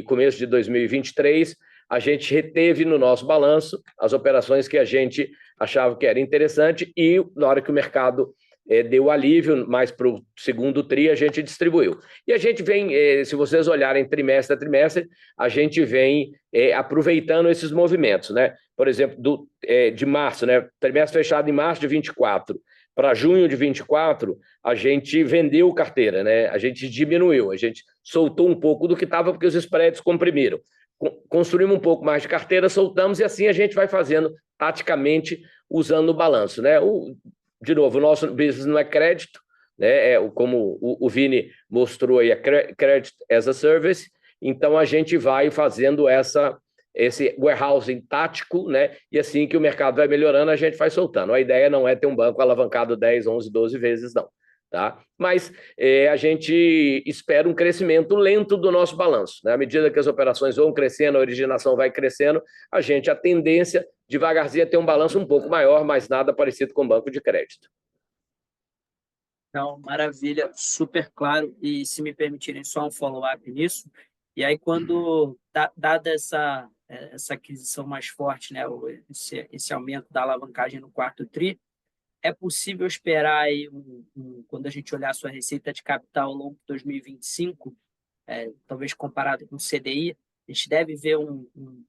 [SPEAKER 8] começo de 2023, a gente reteve no nosso balanço as operações que a gente achava que era interessante e, na hora que o mercado deu alívio, mais para o segundo TRI, a gente distribuiu. E a gente vem, se vocês olharem trimestre a trimestre, a gente vem aproveitando esses movimentos, né? Por exemplo, de março, né? Trimestre fechado em março de 24 para junho de 24, a gente vendeu carteira, né? A gente diminuiu, a gente soltou um pouco do que estava porque os spreads comprimiram. Construímos um pouco mais de carteira, soltamos e assim a gente vai fazendo taticamente usando o balanço, né? De novo, o nosso business não é crédito, né? Como o Vini mostrou aí, é Credit as a Service, então a gente vai fazendo esse warehousing tático, né? E assim que o mercado vai melhorando, a gente vai soltando. A ideia não é ter um banco alavancado 10, 11, 12 vezes, não. Tá? Mas a gente espera um crescimento lento do nosso balanço, né? À medida que as operações vão crescendo, a originação vai crescendo, a tendência devagarzinho é ter um balanço um pouco maior, mas nada parecido com banco de crédito.
[SPEAKER 7] Então, maravilha, super claro. E se me permitirem só um follow-up nisso, e aí quando, dada essa aquisição mais forte, né, esse aumento da alavancagem no quarto TRI, é possível esperar aí, quando a gente olhar a sua receita de capital ao longo de 2025, talvez comparado com o CDI, a gente deve ver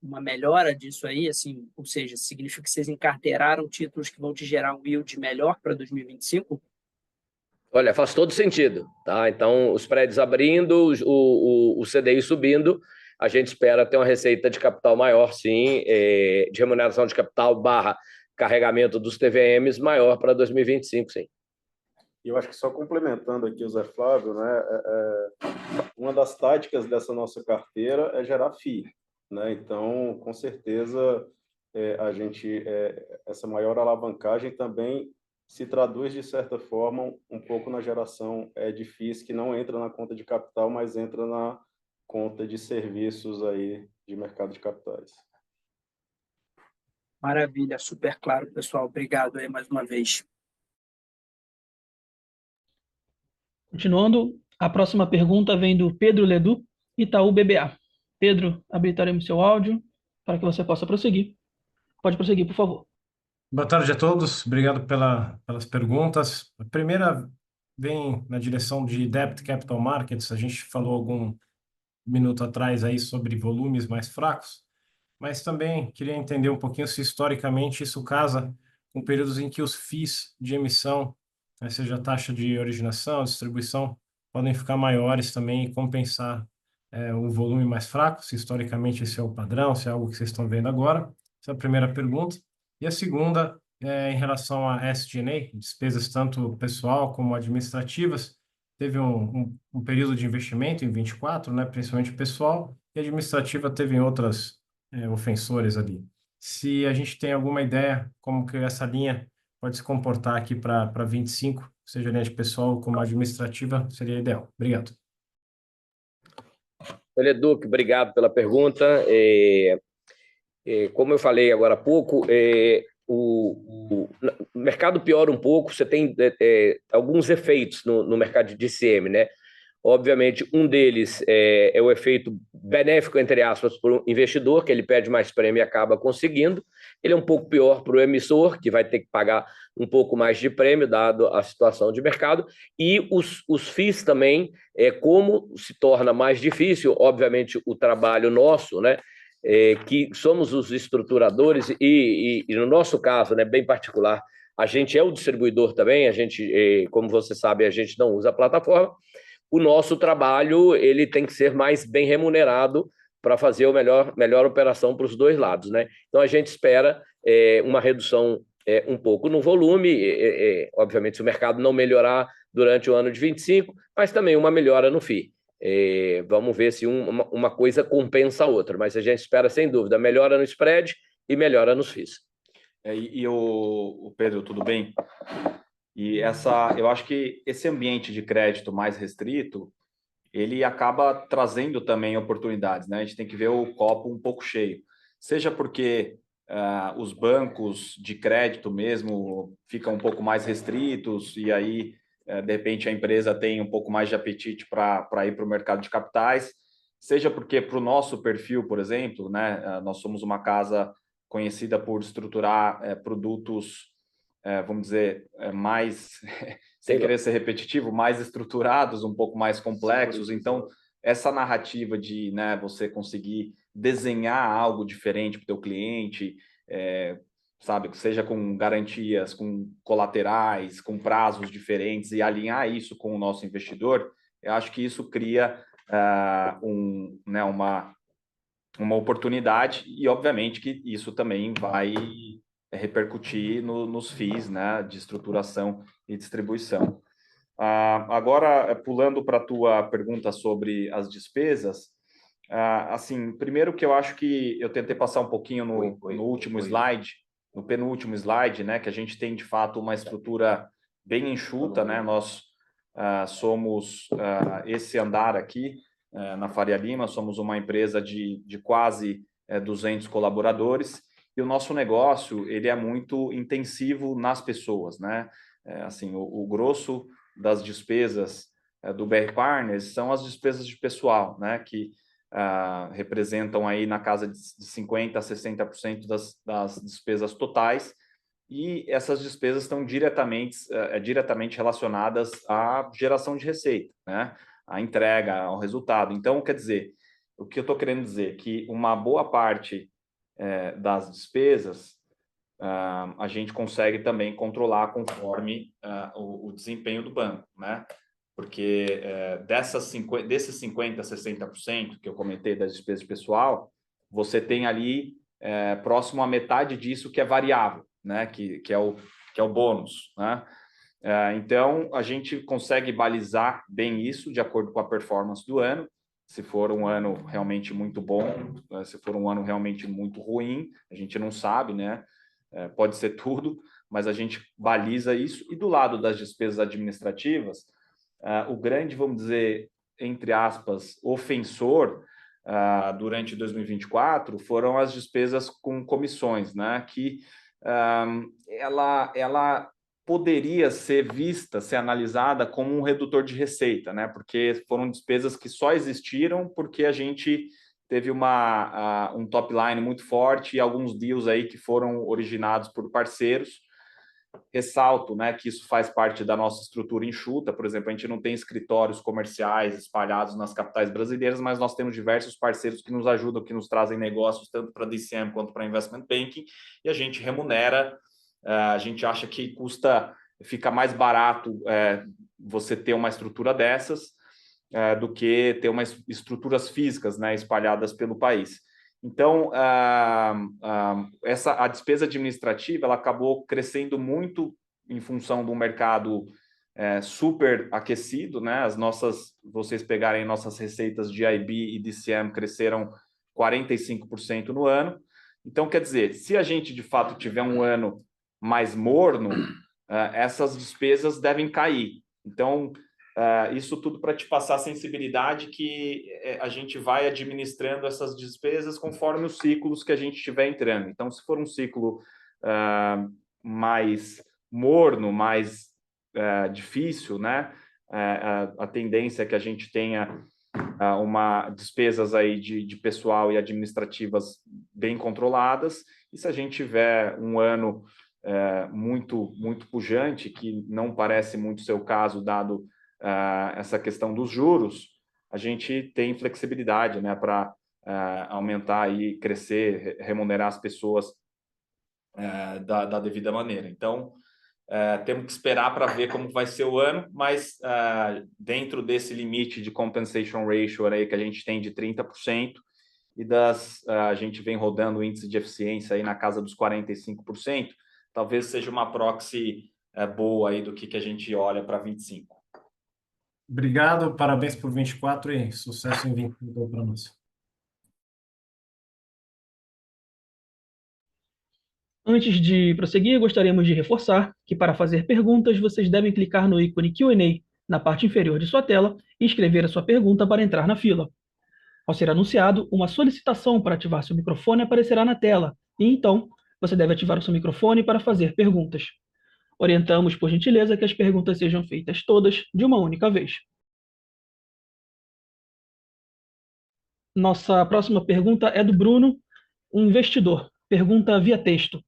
[SPEAKER 7] uma melhora disso aí, assim, ou seja, significa que vocês encarteiraram títulos que vão te gerar um yield melhor para 2025?
[SPEAKER 8] Olha, faz todo sentido, tá? Então, os prédios abrindo, o CDI subindo, a gente espera ter uma receita de capital maior, sim, de remuneração de capital / carregamento dos TVMs maior para 2025, sim.
[SPEAKER 3] E eu acho que só complementando aqui o Zé Flávio, né, uma das táticas dessa nossa carteira é gerar FII, né? Então, com certeza, essa maior alavancagem também se traduz, de certa forma, um pouco na geração de FIIs que não entra na conta de capital, mas entra na conta de serviços aí de mercado de capitais.
[SPEAKER 7] Maravilha, super claro, pessoal. Obrigado aí mais uma vez.
[SPEAKER 1] Continuando, a próxima pergunta vem do Pedro Ledu, Itaú BBA. Pedro, habilitaremos seu áudio para que você possa prosseguir. Pode prosseguir, por favor.
[SPEAKER 9] Boa tarde a todos, obrigado pelas perguntas. A primeira vem na direção de Debt Capital Markets. A gente falou algum minuto atrás aí sobre volumes mais fracos, mas também queria entender um pouquinho se historicamente isso casa com períodos em que os FIIs de emissão, né, seja a taxa de originação, distribuição, podem ficar maiores também e compensar um volume mais fraco, se historicamente esse é o padrão, se é algo que vocês estão vendo agora. Essa é a primeira pergunta. E a segunda é em relação a SG&A, despesas tanto pessoal como administrativas. Teve um período de investimento em 24, né, principalmente pessoal, e administrativa teve em outras ofensores ali. Se a gente tem alguma ideia como que essa linha pode se comportar aqui para 25, seja linha de pessoal como administrativa, seria ideal. Obrigado.
[SPEAKER 8] Olha, Duque, obrigado pela pergunta. Como eu falei agora há pouco, o mercado piora um pouco, você tem alguns efeitos no mercado de DCM, né? Obviamente, um deles é o efeito benéfico, entre aspas, para o investidor, que ele pede mais prêmio e acaba conseguindo. Ele é um pouco pior para o emissor, que vai ter que pagar um pouco mais de prêmio, dado a situação de mercado. E os FIIs também, como se torna mais difícil, obviamente, o trabalho nosso, né? Que somos os estruturadores e no nosso caso, né, bem particular, a gente é o distribuidor também, a gente, como você sabe, a gente não usa a plataforma. O nosso trabalho ele tem que ser mais bem remunerado para fazer a melhor operação para os dois lados, né? Então, a gente espera uma redução um pouco no volume, obviamente, se o mercado não melhorar durante o ano de 25, mas também uma melhora no FII. Vamos ver se uma coisa compensa a outra, mas a gente espera, sem dúvida, melhora no spread e melhora nos FIIs.
[SPEAKER 5] O Pedro, tudo bem? E eu acho que esse ambiente de crédito mais restrito, ele acaba trazendo também oportunidades, né? A gente tem que ver o copo um pouco cheio, seja porque os bancos de crédito mesmo ficam um pouco mais restritos e aí de repente a empresa tem um pouco mais de apetite para ir para o mercado de capitais, seja porque para o nosso perfil, por exemplo, né, nós somos uma casa conhecida por estruturar produtos, vamos dizer, mais, sem querer ser repetitivo, mais estruturados, um pouco mais complexos. Então, essa narrativa de, né, você conseguir desenhar algo diferente para o teu cliente, sabe, seja com garantias, com colaterais, com prazos diferentes e alinhar isso com o nosso investidor, eu acho que isso cria né, uma oportunidade e, obviamente, que isso também vai repercutir nos FIIs, né, de estruturação e distribuição. Agora, pulando para a tua pergunta sobre as despesas, assim, primeiro que eu acho que eu tentei passar um pouquinho no último slide, no penúltimo slide, né, que a gente tem, de fato, uma estrutura bem enxuta, né, nós somos esse andar aqui, na Faria Lima, somos uma empresa de quase 200 colaboradores, e o nosso negócio, ele é muito intensivo nas pessoas, né? Assim, o grosso das despesas do BR Partners são as despesas de pessoal, né? Que representam aí na casa de 50% a 60% das despesas totais, e essas despesas estão diretamente relacionadas à geração de receita, né? A entrega, ao resultado. Então, quer dizer, o que eu estou querendo dizer é que uma boa parte das despesas a gente consegue também controlar conforme o desempenho do banco, né? Porque desses 50% a 60% que eu comentei das despesas pessoal, você tem ali próximo à metade disso que é variável, né? Que é o bônus, né? Então, a gente consegue balizar bem isso de acordo com a performance do ano. Se for um ano realmente muito bom, se for um ano realmente muito ruim, a gente não sabe, né? Pode ser tudo, mas a gente baliza isso. E do lado das despesas administrativas, o grande, vamos dizer, entre aspas, ofensor durante 2024 foram as despesas com comissões, né? Que ela poderia ser vista, ser analisada como um redutor de receita, né? Porque foram despesas que só existiram porque a gente teve um top line muito forte e alguns deals aí que foram originados por parceiros. Ressalto, né, que isso faz parte da nossa estrutura enxuta. Por exemplo, a gente não tem escritórios comerciais espalhados nas capitais brasileiras, mas nós temos diversos parceiros que nos ajudam, que nos trazem negócios tanto para DCM quanto para Investment Banking, e a gente remunera. A gente acha que fica mais barato você ter uma estrutura dessas do que ter estruturas físicas, né, espalhadas pelo país. Então, a despesa administrativa ela acabou crescendo muito em função do mercado super aquecido, né? Vocês pegarem nossas receitas de IB e DCM cresceram 45% no ano. Então, quer dizer, se a gente de fato tiver um ano mais morno, essas despesas devem cair. Então, isso tudo para te passar a sensibilidade que a gente vai administrando essas despesas conforme os ciclos que a gente estiver entrando. Então, se for um ciclo mais morno, mais difícil, né? A tendência é que a gente tenha despesas aí de pessoal e administrativas bem controladas. E se a gente tiver um ano muito, muito pujante, que não parece muito ser o caso, dado essa questão dos juros, a gente tem flexibilidade, né, para aumentar e crescer, remunerar as pessoas da devida maneira. Então, temos que esperar para ver como vai ser o ano, mas dentro desse limite de compensation ratio aí que a gente tem de 30%, e a gente vem rodando o índice de eficiência aí na casa dos 45%, talvez seja uma proxy boa aí do que a gente olha para 25%.
[SPEAKER 9] Obrigado, parabéns por 24 e sucesso em 25 para nós.
[SPEAKER 1] Antes de prosseguir, gostaríamos de reforçar que para fazer perguntas, vocês devem clicar no ícone Q&A na parte inferior de sua tela e escrever a sua pergunta para entrar na fila. Ao ser anunciado, uma solicitação para ativar seu microfone aparecerá na tela, e então você deve ativar o seu microfone para fazer perguntas. Orientamos, por gentileza, que as perguntas sejam feitas todas de uma única vez. Nossa próxima pergunta é do Bruno, um investidor. Pergunta via texto.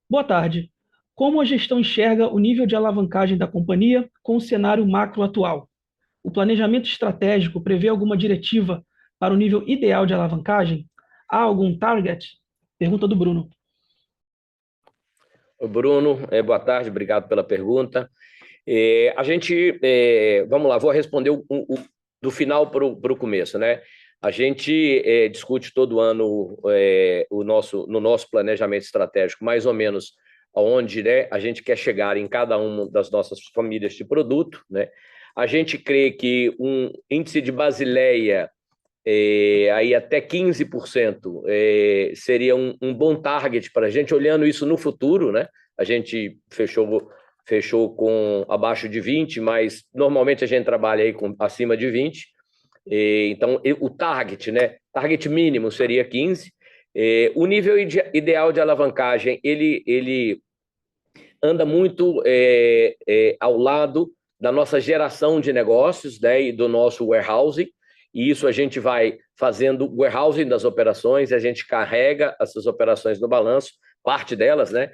[SPEAKER 1] Boa tarde. Como a gestão enxerga o nível de alavancagem da companhia com o cenário macro atual? O planejamento estratégico prevê alguma diretiva para o nível ideal de alavancagem? Há algum target? Pergunta do Bruno.
[SPEAKER 8] Bruno, boa tarde, obrigado pela pergunta. Vamos lá, vou responder do final para o começo, né? A gente discute todo ano no nosso planejamento estratégico, mais ou menos aonde, né, a gente quer chegar em cada uma das nossas famílias de produto, né? A gente crê que um índice de Basileia aí até 15% seria um bom target para a gente, olhando isso no futuro, né? A gente fechou com abaixo de 20, mas normalmente a gente trabalha aí com acima de 20. Então, o target, né? Target mínimo seria 15. O nível ideal de alavancagem, ele anda muito ao lado da nossa geração de negócios, né, e do nosso warehousing, e isso a gente vai fazendo warehousing das operações, a gente carrega essas operações no balanço, parte delas, né?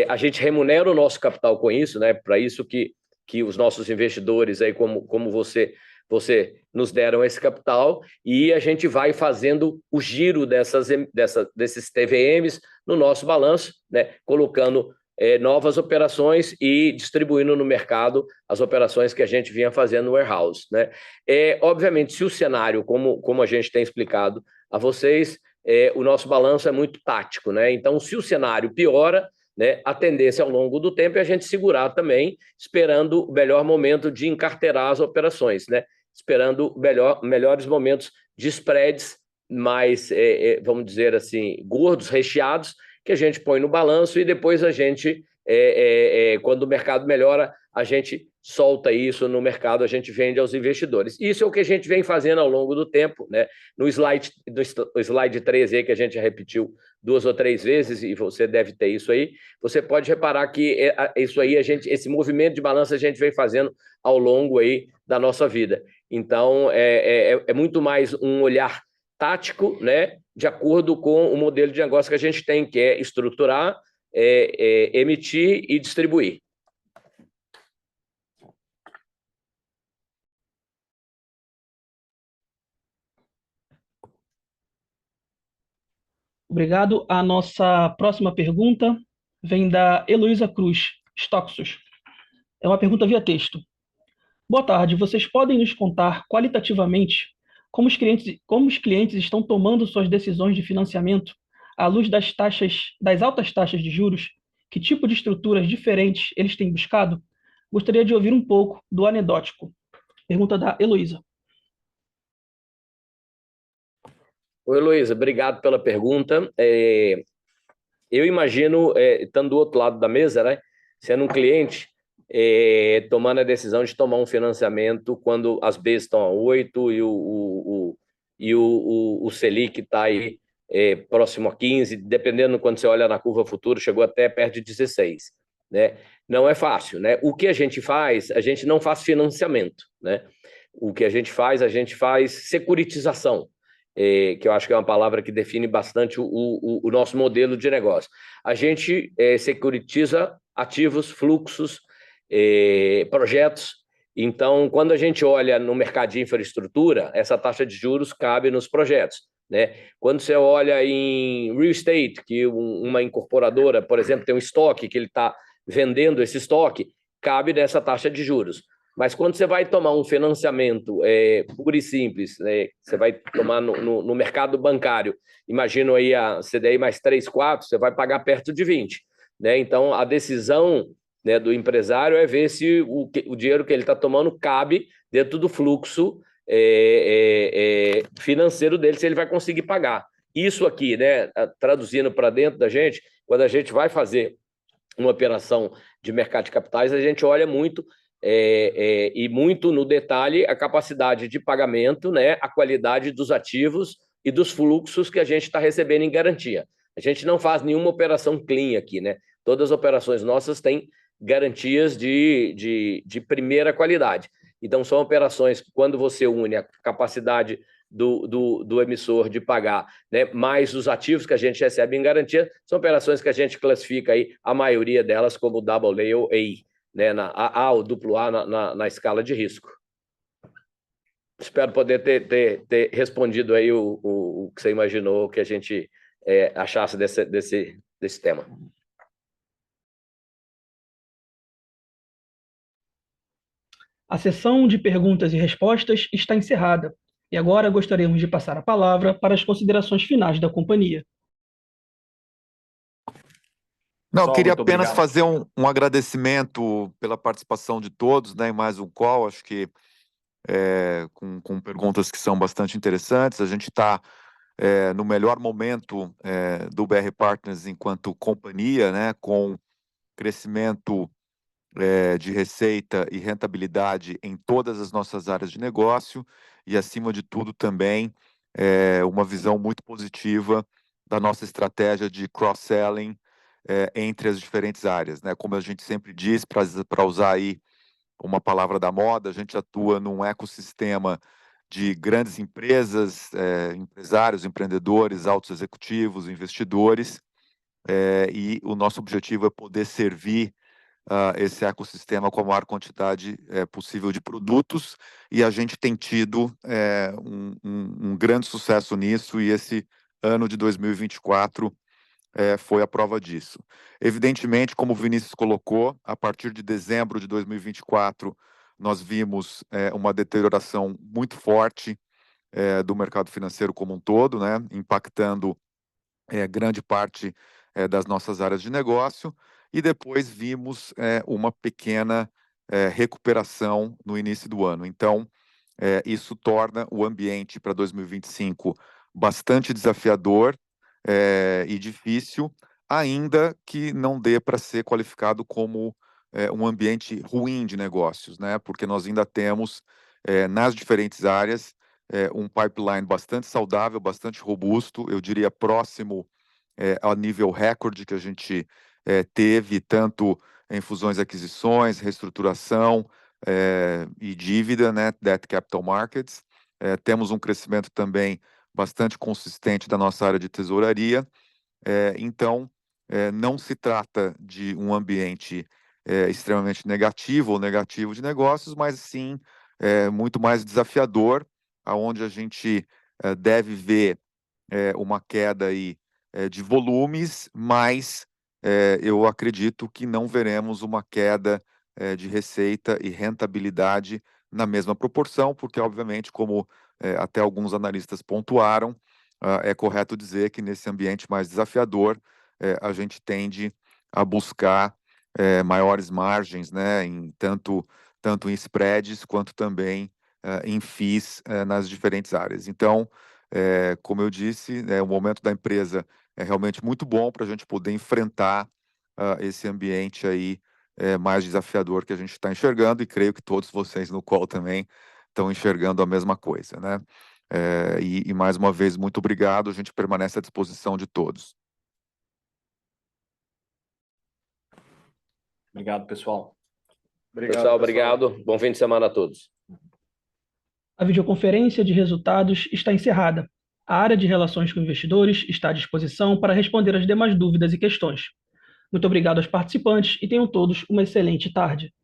[SPEAKER 8] A gente remunera o nosso capital com isso, né? Para isso que os nossos investidores, aí, como você nos deram esse capital, e a gente vai fazendo o giro desses TVMs no nosso balanço, né? Colocando novas operações e distribuindo no mercado as operações que a gente vinha fazendo no warehouse, né? Obviamente, se o cenário, como a gente tem explicado a vocês, o nosso balanço é muito tático, né? Então, se o cenário piora, né, a tendência ao longo do tempo é a gente segurar também, esperando o melhor momento de encarteirar as operações, né? Esperando melhores momentos de spreads mais, vamos dizer assim, gordos, recheados, que a gente põe no balanço e depois a gente, quando o mercado melhora, a gente solta isso no mercado, a gente vende aos investidores. Isso é o que a gente vem fazendo ao longo do tempo, né? No slide 13 aí, que a gente já repetiu 2 ou 3 vezes, e você deve ter isso aí, você pode reparar que isso aí, esse movimento de balanço a gente vem fazendo ao longo aí da nossa vida. Então, é muito mais um olhar tático, né, de acordo com o modelo de negócio que a gente tem, que é estruturar, emitir e distribuir.
[SPEAKER 1] Obrigado. A nossa próxima pergunta vem da Heloísa Cruz, Stoxos. É uma pergunta via texto. Boa tarde. Vocês podem nos contar qualitativamente como os clientes estão tomando suas decisões de financiamento à luz das altas taxas de juros? Que tipo de estruturas diferentes eles têm buscado? Gostaria de ouvir um pouco do anedótico. Pergunta da Heloísa.
[SPEAKER 8] Oi, Heloísa, obrigado pela pergunta. Eu imagino, estando do outro lado da mesa, né, sendo um cliente, tomando a decisão de tomar um financiamento quando as Bs estão a 8 e o Selic está aí próximo a 15, dependendo quando você olha na curva futura, chegou até perto de 16. Né? Não é fácil. Né? O que a gente faz? A gente não faz financiamento. Né? O que a gente faz securitização, que eu acho que é uma palavra que define bastante o nosso modelo de negócio. A gente securitiza ativos, fluxos, projetos. Então, quando a gente olha no mercado de infraestrutura, essa taxa de juros cabe nos projetos. Né? Quando você olha em real estate, que uma incorporadora, por exemplo, tem um estoque, que ele está vendendo esse estoque, cabe nessa taxa de juros. Mas quando você vai tomar um financiamento puro e simples, você vai tomar no mercado bancário, imagino aí a CDI mais 3, 4, você vai pagar perto de 20. Né? Então, a decisão, né, do empresário é ver se o dinheiro que ele está tomando cabe dentro do fluxo financeiro dele, se ele vai conseguir pagar. Isso aqui, né, traduzindo para dentro da gente, quando a gente vai fazer uma operação de mercado de capitais, a gente olha muito e muito no detalhe a capacidade de pagamento, né, a qualidade dos ativos e dos fluxos que a gente está recebendo em garantia. A gente não faz nenhuma operação clean aqui, né? Todas as operações nossas têm garantias de primeira qualidade. Então, são operações que, quando você une a capacidade do emissor de pagar, né, mais os ativos que a gente recebe em garantia, são operações que a gente classifica aí, a maioria delas como AA ou A, né, A ou AA na escala de risco. Espero poder ter respondido aí o que você imaginou que a gente achasse desse tema.
[SPEAKER 1] A sessão de perguntas e respostas está encerrada. E agora gostaríamos de passar a palavra para as considerações finais da companhia.
[SPEAKER 10] Não, eu queria
[SPEAKER 5] muito
[SPEAKER 10] apenas
[SPEAKER 5] obrigado.
[SPEAKER 10] fazer um agradecimento pela participação de todos, né, em mais um call, acho que com perguntas que são bastante interessantes. A gente está no melhor momento do BR Partners enquanto companhia, né, com crescimento de receita e rentabilidade em todas as nossas áreas de negócio e, acima de tudo, também uma visão muito positiva da nossa estratégia de cross-selling entre as diferentes áreas, né? Como a gente sempre diz, para usar aí uma palavra da moda, a gente atua num ecossistema de grandes empresas, empresários, empreendedores, altos executivos, investidores, e o nosso objetivo é poder servir esse ecossistema com a maior quantidade possível de produtos, e a gente tem tido um grande sucesso nisso, e esse ano de 2024 foi a prova disso. Evidentemente, como o Vinícius colocou, a partir de dezembro de 2024, nós vimos uma deterioração muito forte do mercado financeiro como um todo, né, impactando grande parte das nossas áreas de negócio, e depois vimos uma pequena recuperação no início do ano. Então, isso torna o ambiente para 2025 bastante desafiador e difícil, ainda que não dê para ser qualificado como um ambiente ruim de negócios, né? Porque nós ainda temos, nas diferentes áreas, um pipeline bastante saudável, bastante robusto, eu diria próximo ao nível recorde que a gente teve, tanto em fusões e aquisições, reestruturação e dívida, né? Debt Capital Markets. Temos um crescimento também bastante consistente da nossa área de tesouraria. Então, não se trata de um ambiente extremamente negativo ou negativo de negócios, mas sim muito mais desafiador, aonde a gente deve ver uma queda aí, de volumes, mas eu acredito que não veremos uma queda de receita e rentabilidade na mesma proporção, porque, obviamente, como até alguns analistas pontuaram, é correto dizer que nesse ambiente mais desafiador, a gente tende a buscar maiores margens, né, tanto em spreads quanto também em FIIs nas diferentes áreas. Então, como eu disse, o momento da empresa é realmente muito bom para a gente poder enfrentar esse ambiente aí mais desafiador que a gente está enxergando, e creio que todos vocês no call também estão enxergando a mesma coisa, né? E mais uma vez, muito obrigado, a gente permanece à disposição de todos.
[SPEAKER 5] Obrigado, pessoal.
[SPEAKER 8] Pessoal, obrigado. Bom fim de semana a todos.
[SPEAKER 1] A videoconferência de resultados está encerrada. A área de relações com investidores está à disposição para responder as demais dúvidas e questões. Muito obrigado aos participantes e tenham todos uma excelente tarde.